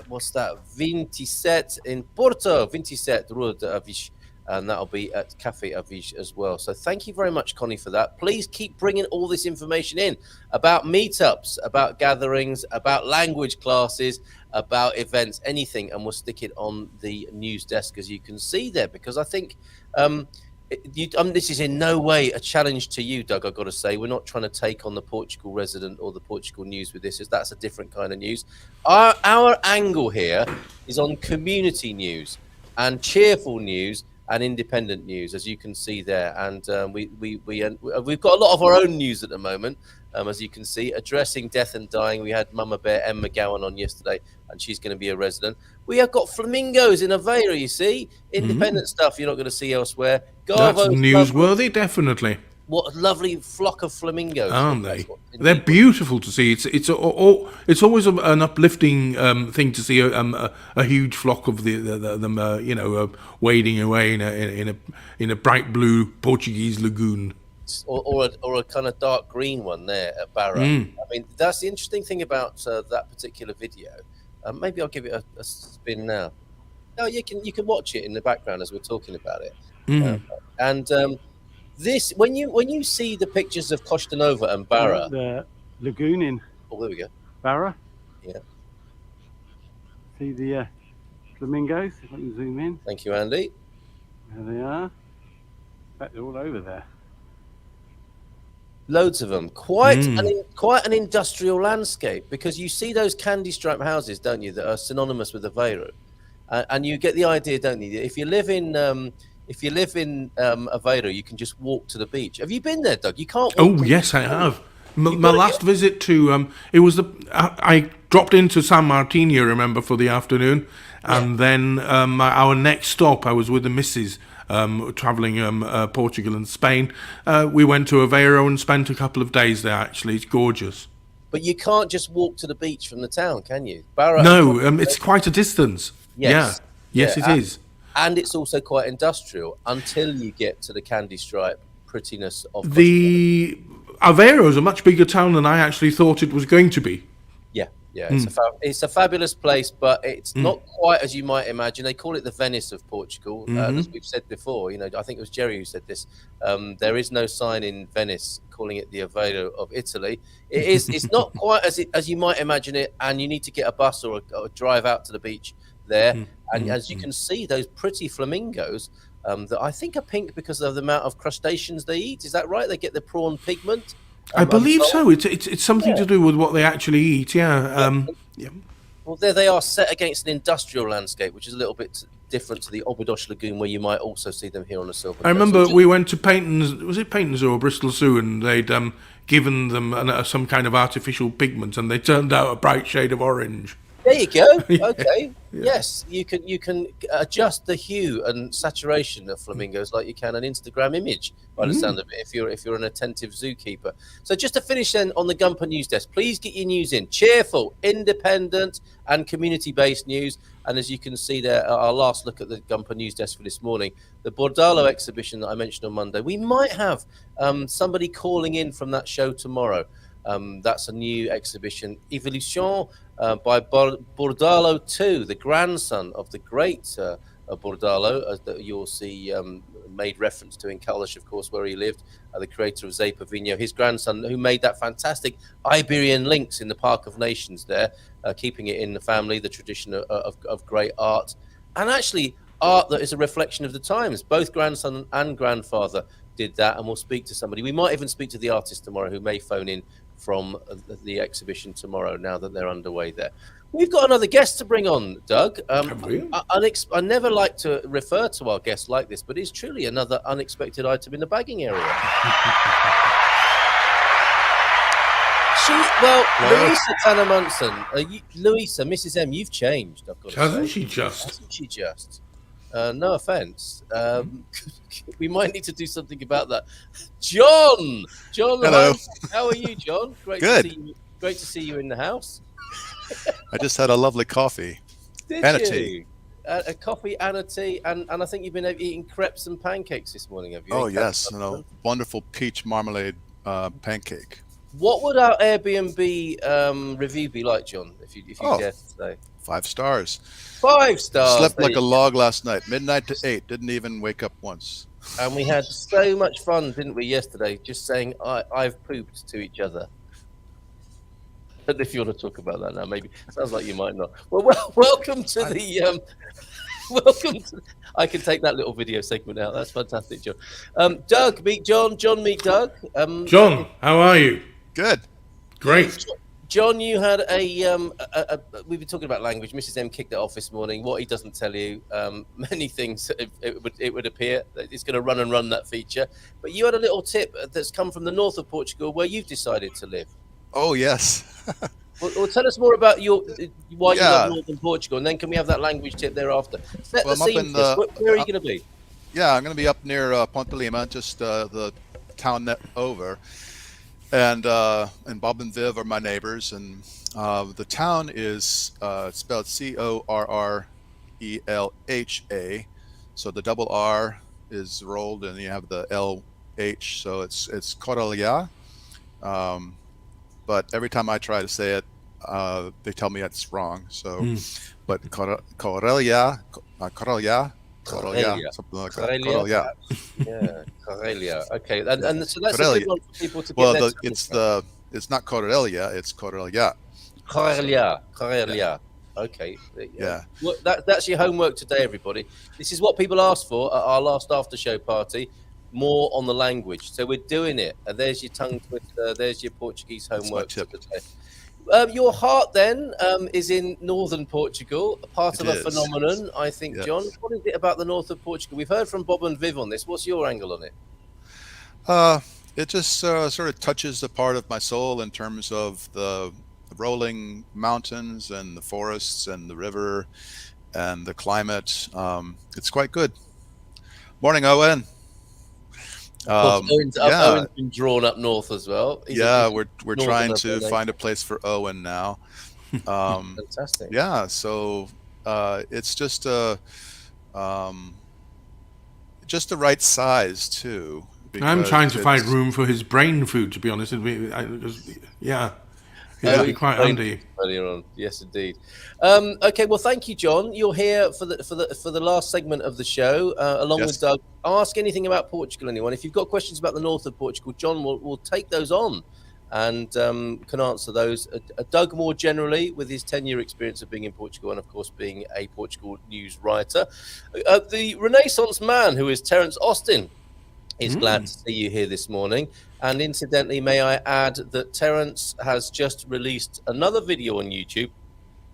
What's that? 27 in Porto, 27 Rua de Avige. And that'll be at Café Avige as well. So thank you very much, Connie, for that. Please keep bringing all this information in about meetups, about gatherings, about language classes, about events, anything, and we'll stick it on the news desk, as you can see there, because I think this is in no way a challenge to you, Doug, I've got to say. We're not trying to take on the Portugal resident or the Portugal news with this, as that's a different kind of news. Our angle here is on community news and cheerful news and independent news, as you can see there. And we've got a lot of our own news at the moment, as you can see, addressing death and dying. We had Mama Bear Em McGowan on yesterday, and she's going to be a resident. We have got flamingos in Aveiro, you see. Independent stuff you're not going to see elsewhere. That's newsworthy, definitely. What a lovely flock of flamingos. Aren't they? They're beautiful to see. It's always an uplifting thing to see a huge flock of them wading away in a bright blue Portuguese lagoon. Or a kind of dark green one there at Barra. I mean, that's the interesting thing about that particular video. Maybe I'll give it a spin now. No, you can watch it in the background as we're talking about it. This, when you see the pictures of Costa Nova and Barra, the lagoon in. Oh, there we go. Barra. Yeah. See the flamingos. If I can zoom in. Thank you, Andy. There they are. In fact, they're all over there. Loads of them. Quite an industrial landscape, because you see those candy stripe houses, don't you, that are synonymous with Aveiro, and you get the idea, don't you? If you live in Aveiro, you can just walk to the beach. Have you been there, Doug? You can't. Oh yes, I have. My last visit to I dropped into San Martin, you remember, for the afternoon, and then our next stop, I was with the missus. Traveling Portugal and Spain, we went to Aveiro and spent a couple of days there. Actually, it's gorgeous. But you can't just walk to the beach from the town, can you? Barra, no, it's quite a distance. Yes. Yes, it is. And it's also quite industrial until you get to the candy stripe prettiness of Aveiro is a much bigger town than I actually thought it was going to be. Yeah, it's a fabulous place, but it's not quite as you might imagine. They call it the Venice of Portugal, as we've said before. I think it was Jerry who said this. There is no sign in Venice calling it the Aveiro of Italy. It's not quite as you might imagine it, and you need to get a bus or drive out to the beach there. And as you can see, those pretty flamingos that I think are pink because of the amount of crustaceans they eat. Is that right? They get the prawn pigment. I believe so. It's something to do with what they actually eat. Yeah. Well, there they are, set against an industrial landscape, which is a little bit different to the Obidos Lagoon, where you might also see them here on the Silver Coast. I remember we went to Paynton's. Was it Paynton's or Bristol Zoo, and they'd given them some kind of artificial pigment, and they turned out a bright shade of orange. There you go. Okay. Yes, you can adjust the hue and saturation of flamingos like you can an Instagram image, by the sound of it, if you're an attentive zookeeper. So just to finish then on the GuMPer news desk, please get your news in. Cheerful, independent, and community-based news. And as you can see there, our last look at the GuMPer news desk for this morning, the Bordalo exhibition that I mentioned on Monday. We might have somebody calling in from that show tomorrow. That's a new exhibition, Evolution, by Bordalo II, the grandson of the great Bordalo, as you'll see made reference to in Caldas, of course, where he lived, the creator of Zé Pavinho, his grandson, who made that fantastic Iberian lynx in the Park of Nations there, keeping it in the family, the tradition of great art, and actually art that is a reflection of the times. Both grandson and grandfather did that, and we'll speak to somebody. We might even speak to the artist tomorrow, who may phone in from the exhibition tomorrow, now that they're underway there. We've got another guest to bring on, Doug. I never like to refer to our guests like this, but it's truly another unexpected item in the bagging area. Louisa Tanner Munson. Louisa, Mrs. M, you've changed, I've got to say. Hasn't she just? Hasn't she just? No offense. We might need to do something about that. John, hello. How are you, John? Good. Great to see you in the house. I just had a lovely coffee. Did and you? A tea. A coffee and a tea, and I think you've been eating crepes and pancakes this morning, have you? Oh yes, wonderful peach marmalade pancake. What would our Airbnb review be like, John? If you dare to say 5 stars. 5 stars. Slept like a log last night, midnight to 8. Didn't even wake up once. And we had so much fun, didn't we, yesterday? Just saying, I've pooped to each other. But if you want to talk about that now, maybe. Sounds like you might not. Well, welcome to the welcome to. I can take that little video segment out. That's fantastic, John. Doug, meet John. John, meet Doug. John, how are you? Good. Great. John, you had we've been talking about language. Mrs. M kicked it off this morning. What he doesn't tell you, many things it would appear that it's going to run that feature. But you had a little tip that's come from the north of Portugal, where you've decided to live. Oh yes. Well, tell us more about why you love northern Portugal, and then can we have that language tip thereafter? Set the scene. Where are you going to be? Yeah, I'm going to be up near Ponte Lima, just the town over. And Bob and Viv are my neighbors, and the town is spelled Correlha, so the double R is rolled, and you have the LH, so it's Correlha. But every time I try to say it, they tell me it's wrong. So, but Correlha, something like that. Correlha. Yeah, Correlha. Okay, and so that's a good one for people to get. It's not Correlha, it's Correlha. Correlha. Okay. Yeah. Well, that's your homework today, everybody. This is what people asked for at our last after show party. More on the language, so we're doing it. And there's your tongue twister. There's your Portuguese homework for today. Your heart then is in northern Portugal, part of a phenomenon, I think, yes. John. What is it about the north of Portugal? We've heard from Bob and Viv on this. What's your angle on it? It just sort of touches the part of my soul in terms of the rolling mountains and the forests and the river and the climate. It's quite good. Morning, Owen. Owen's been drawn up north as well. We're trying to find a place for Owen now. Fantastic. Yeah, so it's just the right size too. I'm trying to find room for his brain food, to be honest. It'd be quite handy. Earlier on, yes, indeed. Okay, well, thank you, John. You're here for the last segment of the show, along with Doug. Ask anything about Portugal, anyone. If you've got questions about the north of Portugal, John will take those on and can answer those. Doug, more generally, with his 10-year experience of being in Portugal and, of course, being a Portugal news writer. The Renaissance man, who is Terence Austin, is glad to see you here this morning. And incidentally, may I add that Terence has just released another video on YouTube.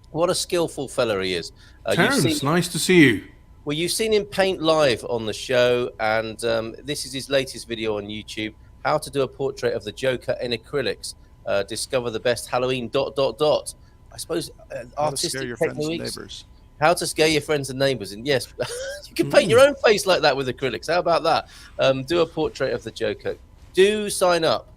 What a skillful fella he is. Terence, nice to see you. Well, you've seen him paint live on the show, and this is his latest video on YouTube, how to do a portrait of the Joker in acrylics. Discover the best Halloween ... I suppose artistic techniques. How to scare your friends and neighbors. And yes, you can paint your own face like that with acrylics. How about that? Do a portrait of the Joker. Do sign up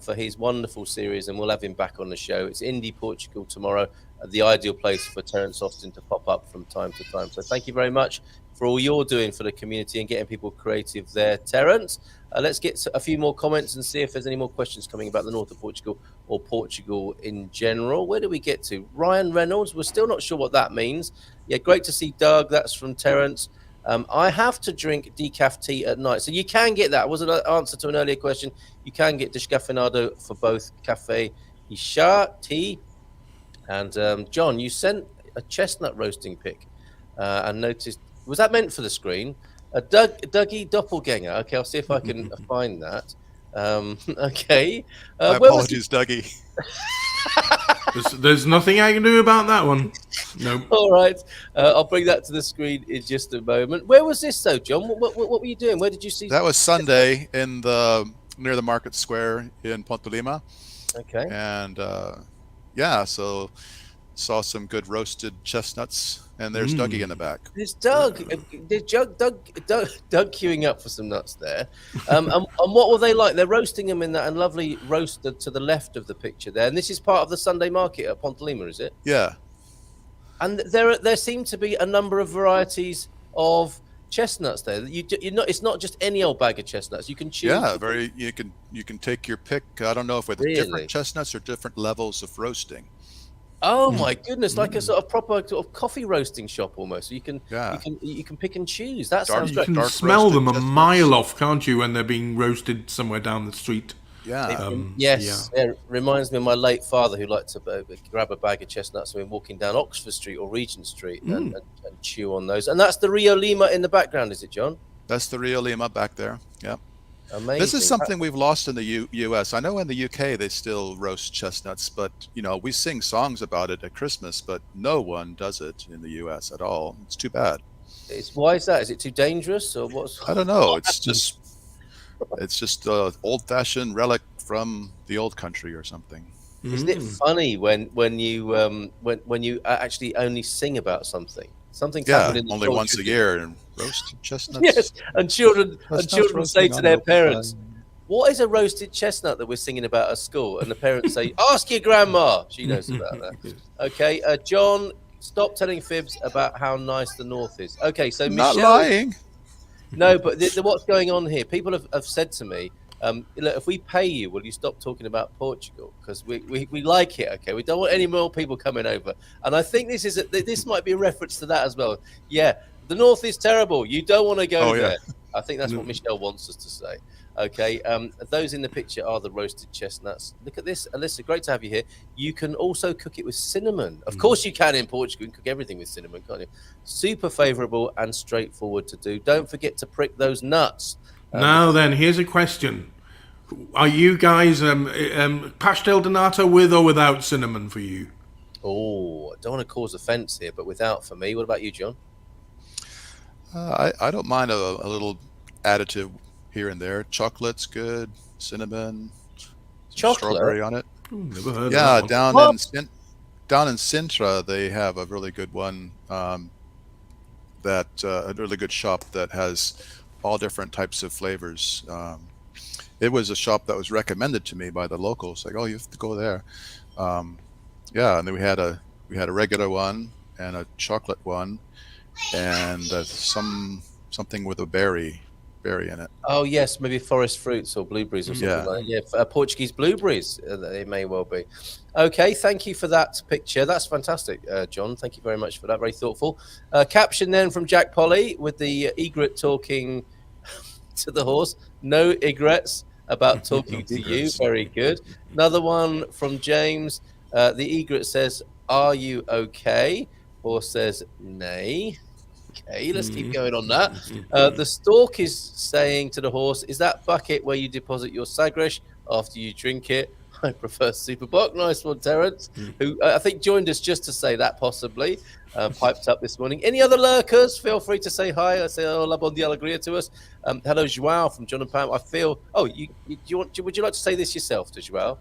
for his wonderful series, and we'll have him back on the show. It's Indie Portugal tomorrow, the ideal place for Terence Austin to pop up from time to time. So thank you very much for all you're doing for the community and getting people creative there, Terence. Let's get a few more comments and see if there's any more questions coming about the north of Portugal or Portugal in general. Where do we get to? Ryan Reynolds, we're still not sure what that means. Yeah, great to see Doug. That's from Terence. I have to drink decaf tea at night. So you can get that. Was an answer to an earlier question. You can get descafeinado for both cafe e chá, tea. And John, you sent a chestnut roasting pic and noticed, was that meant for the screen? A Dougie doppelganger. Okay, I'll see if I can find that. Okay. My Where was apologies, Dougie. There's nothing I can do about that one. No. All right. I'll bring that to the screen in just a moment. Where was this, though, John? What were you doing? Where did you see? That was Sunday in near the market square in Pontelima. Okay. And yeah, so saw some good roasted chestnuts, and there's Dougie in the back. There's Doug. There's Doug queuing up for some nuts there. And what were they like? They're roasting them in that lovely roaster to the left of the picture there. And this is part of the Sunday market at Pontelima, is it? Yeah. And there seem to be a number of varieties of chestnuts there. It's not just any old bag of chestnuts. You can choose. Yeah, you can take your pick. I don't know if with different chestnuts or different levels of roasting. Oh my goodness, like a sort of proper sort of coffee roasting shop almost. So you can pick and choose. That sounds great. You can smell them a mile off, can't you, when they're being roasted somewhere down the street? Yeah. Yes. Yeah. It reminds me of my late father, who liked to grab a bag of chestnuts when walking down Oxford Street or Regent Street and chew on those. And that's the Rio Lima in the background, is it, John? That's the Rio Lima back there. Yeah. Amazing. This is something we've lost in the U.S. I know in the UK they still roast chestnuts, but we sing songs about it at Christmas, but no one does it in the U.S. at all. It's too bad. Why is that? Is it too dangerous, or what's? I don't know. It's just an old-fashioned relic from the old country or something. Isn't it funny when you actually only sing about something? Something's happened in the only once a year, and roasted chestnuts. Yes, and children say to their parents, "What is a roasted chestnut that we're singing about at school?" And the parents say, "Ask your grandma; she knows about that." Okay, John, stop telling fibs about how nice the north is. Okay, so not Michelle, lying. No, but what's going on here? People have said to me, look, if we pay you, will you stop talking about Portugal? Because we like it, okay? We don't want any more people coming over. And I think this might be a reference to that as well. Yeah, the north is terrible. You don't want to go there. Yeah. I think that's what Michelle wants us to say. Okay, those in the picture are the roasted chestnuts. Look at this, Alyssa, great to have you here. You can also cook it with cinnamon. Of course you can in Portugal. You can cook everything with cinnamon, can't you? Super favourable and straightforward to do. Don't forget to prick those nuts. Now then, here's a question. Are you guys pastel de nata with or without cinnamon for you? Oh, I don't want to cause offence here, but without for me. What about you, John? I don't mind a little additive here and there. Chocolate's good. Cinnamon. Chocolate? Strawberry on it. Never heard of that one. down in Sintra, they have a really good one. A really good shop that has all different types of flavors. It was a shop that was recommended to me by the locals. Like, oh, you have to go there. And then we had a regular one and a chocolate one, and something with a berry in it. Oh yes, maybe forest fruits or blueberries or something like that. Yeah, Portuguese blueberries. It may well be. Okay, thank you for that picture. That's fantastic, John. Thank you very much for that. Very thoughtful. Caption then from Jack Polly with the egret talking to the horse. No egrets about talking to you. Very good. Another one from James. The egret says, "Are you okay?" Horse says, "Nay." Okay, let's keep going on that. The stork is saying to the horse, "Is that bucket where you deposit your sagresh after you drink it?" I prefer Superbock. Nice one, Terence, who I think joined us just to say that possibly. Piped up this morning. Any other lurkers? Feel free to say hi. I say hola, bon dia, alegria to us. Hello, Joao from John and Pam. I feel. Oh, would you like to say this yourself, to Joao?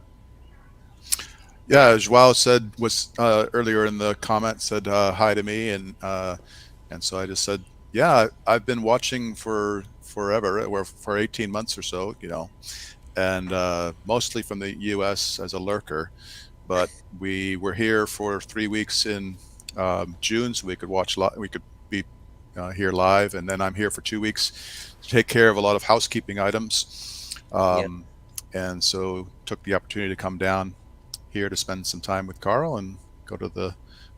Yeah, Joao was earlier in the comment said hi to me, and so I just said, yeah, I've been watching for forever, or for 18 months or so, and mostly from the U.S. as a lurker, but we were here for 3 weeks in June, so we could be here live, and then I'm here for 2 weeks to take care of a lot of housekeeping items, and so took the opportunity to come down here to spend some time with Carl and go to the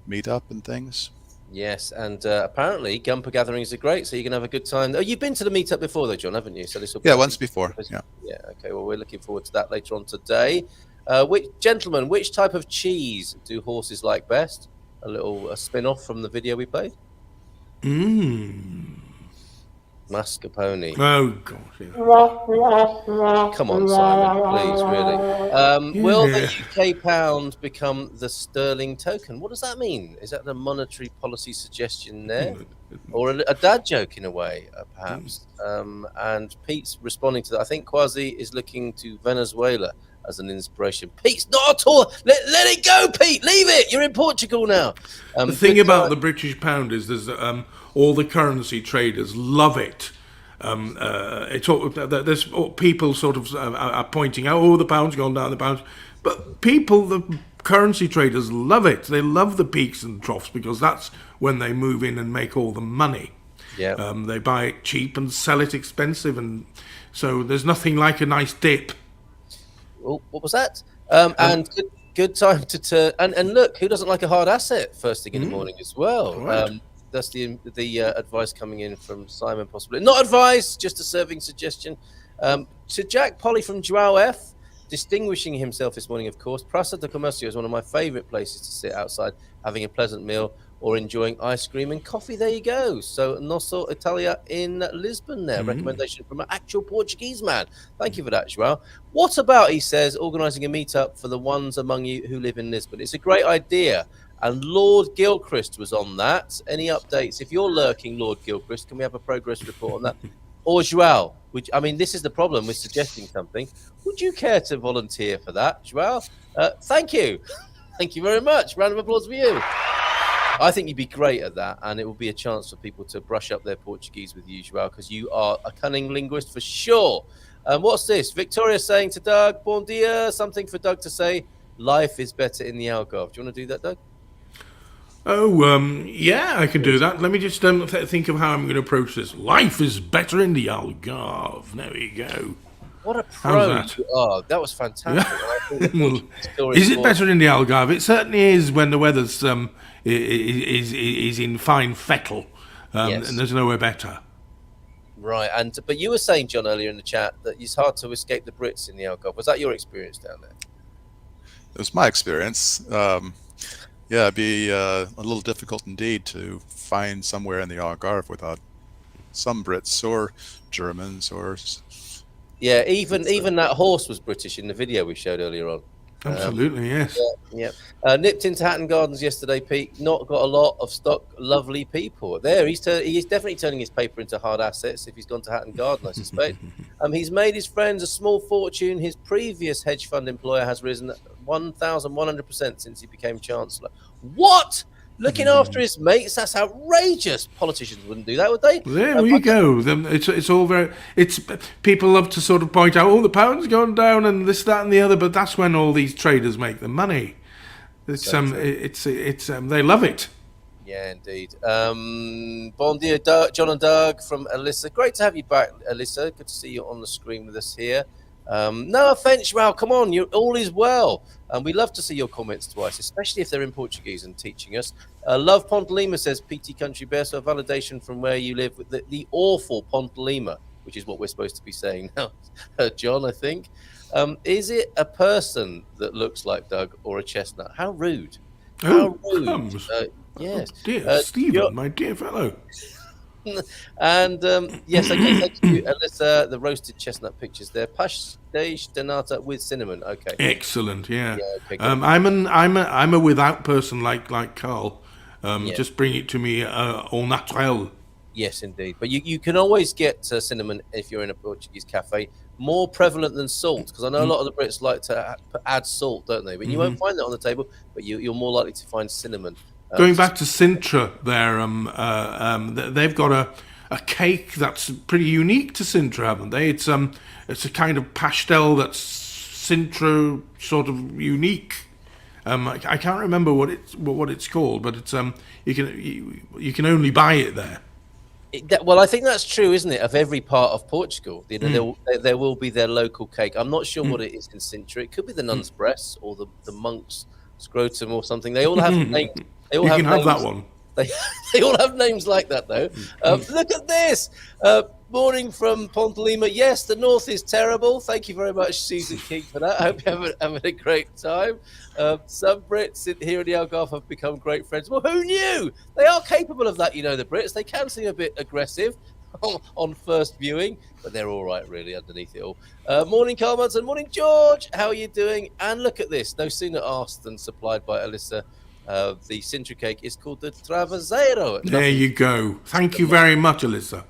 meetup and things. Yes, and apparently GuMPer gatherings are great, so you can have a good time. Oh, you've been to the meetup before, though, John, haven't you? So this will be once before. Yeah. Okay. Well, we're looking forward to that later on today. Which type of cheese do horses like best? A spin-off from the video we played. Mascarpone. Oh, gosh. Yeah. Come on, Simon, please, really. Will the Yeah. UK pound become the sterling token? What does that mean? Is that a monetary policy suggestion there? Or a dad joke in a way, perhaps? And Pete's responding to that. I think Kwasi is looking to Venezuela as an inspiration. Pete's not at all. Let it go, Pete. Leave it. You're in Portugal now. The thing about the British pound is there's all the currency traders love it. It's all, there's people sort of are pointing out, oh, the pound's gone down, the pound's. But the currency traders love it. They love the peaks and troughs because that's when they move in and make all the money. Yeah. They buy it cheap and sell it expensive, and so there's nothing like a nice dip. Oh, what was that? And good time to turn. And look, who doesn't like a hard asset first thing in the morning as well? Right. That's the advice coming in from Simon, possibly. Not advice, just a serving suggestion. To Jack Polly from Joao F, distinguishing himself this morning, of course. Praça do Comércio is one of my favourite places to sit outside, having a pleasant meal or enjoying ice cream and coffee. There you go. So, Nosso Italia in Lisbon there. Recommendation from an actual Portuguese man. Thank you for that, Joao. What about, he says, organising a meetup for the ones among you who live in Lisbon? It's a great idea. And Lord Gilchrist was on that. Any updates? If you're lurking, Lord Gilchrist, can we have a progress report on that? Or Joao? This is the problem with suggesting something. Would you care to volunteer for that, Joao? Thank you. Thank you very much. Round of applause for you. I think you'd be great at that, and it will be a chance for people to brush up their Portuguese with you, Joao, because you are a cunning linguist for sure. What's this? Victoria saying to Doug, bon dia, something for Doug to say, life is better in the Algarve. Do you want to do that, Doug? Oh, yeah, I can do that. Let me just think of how I'm going to approach this. Life is better in the Algarve. There we go. What a pro that? you are. That was fantastic. Is it better in the Algarve? It certainly is when the weather's is in fine fettle, Yes. and there's nowhere better. Right, but you were saying, John, earlier in the chat that it's hard to escape the Brits in the Algarve. Was that your experience down there? It was my experience. Yeah, it'd be a little difficult indeed to find somewhere in the Algarve without some Brits or Germans or. Yeah, even that horse was British in the video we showed earlier on. Absolutely, yes. Yeah. Nipped into Hatton Gardens yesterday, Pete. Not got a lot of stock, lovely people there. He's definitely turning his paper into hard assets if he's gone to Hatton Garden, I suspect. He's made his friends a small fortune. His previous hedge fund employer has risen 1,100% since he became chancellor. What? Looking after his mates? That's outrageous. Politicians wouldn't do that, would they? There we go. It's all very. It's people love to sort of point out, oh, the pound's gone down and this, that, and the other. But that's when all these traders make the money. It's they love it. Yeah, indeed. Bon dia, John and Doug from Alyssa. Great to have you back, Alyssa. Good to see you on the screen with us here. No offense, Raul. Come on, all is well. We love to see your comments twice, especially if they're in Portuguese and teaching us. Love Pontelima says, PT Country Bear, so a validation from where you live with the awful Pontelima, which is what we're supposed to be saying now, John, I think. Is it a person that looks like Doug or a chestnut? How rude. How rude. Yes. Oh, dear Stephen, my dear fellow. And yes, okay, thank you, Alyssa. The roasted chestnut pictures there. Pastéis de nata with cinnamon. Okay, excellent. Yeah. Okay, I'm a without person like Carl. Yeah. Just bring it to me au naturel. Yes, indeed. But you can always get cinnamon if you're in a Portuguese cafe. More prevalent than salt, because I know a lot of the Brits like to add salt, don't they? But you won't find that on the table. But you're more likely to find cinnamon. Going back to Sintra, there, they've got a cake that's pretty unique to Sintra, haven't they? It's a kind of pastel that's Sintra sort of unique. I can't remember what it's called, but it's you can only buy it there. Well, I think that's true, isn't it? Of every part of Portugal, there will be their local cake. I'm not sure what it is in Sintra. It could be the nun's breast or the monk's scrotum or something. They all have names. You can have that one. They all have names like that, though. Look at this. Morning from Pontelima. Yes, the north is terrible. Thank you very much, Susan King, for that. I hope you're having a great time. Some Brits here in the Algarve have become great friends. Well, who knew? They are capable of that, the Brits. They can seem a bit aggressive. on first viewing, but they're all right, really, underneath it all. Morning, Carl Munson. Morning, George. How are you doing? And look at this. No sooner asked than supplied by Alyssa. The Sintra cake is called the Travasero. There you go. Thank you very much, Alyssa.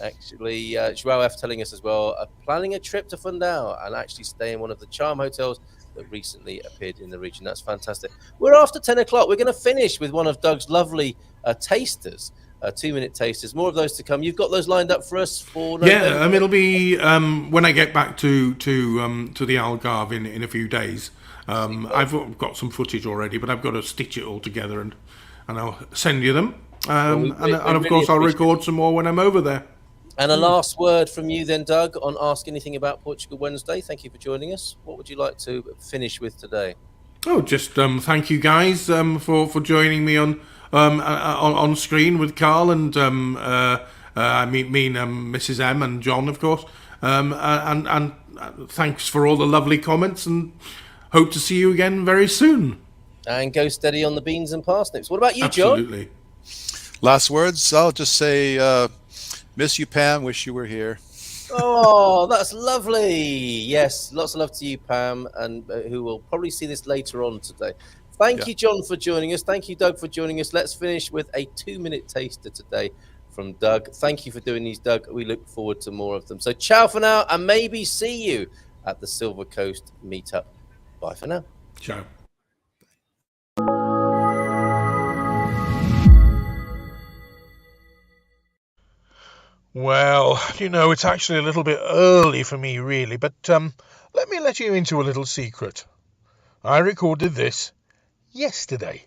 Actually, Joao F telling us as well, planning a trip to Fundao and actually stay in one of the charm hotels that recently appeared in the region. That's fantastic. We're after 10 o'clock. We're going to finish with one of Doug's lovely tasters, 2-minute tasters. More of those to come. You've got those lined up for us for November? Yeah, it'll be when I get back to the Algarve in a few days. I've got some footage already, but I've got to stitch it all together and I'll send you them. And of course, I'll record some more when I'm over there. And a last word from you then, Doug, on Ask Anything About Portugal Wednesday. Thank you for joining us. What would you like to finish with today? Oh, just thank you guys for joining me on screen with Carl and I mean Mrs. M and John, of course. And thanks for all the lovely comments, and hope to see you again very soon. And go steady on the beans and parsnips. What about you, Absolutely. John? Last words, I'll just say, miss you, Pam. Wish you were here. Oh, that's lovely. Yes, lots of love to you, Pam, and who will probably see this later on today. Thank you, John, for joining us. Thank you, Doug, for joining us. Let's finish with a 2-minute taster today from Doug. Thank you for doing these, Doug. We look forward to more of them. So ciao for now, and maybe see you at the Silver Coast meetup. Bye for now. Ciao. Well, it's actually a little bit early for me, really, but let me let you into a little secret. I recorded this yesterday.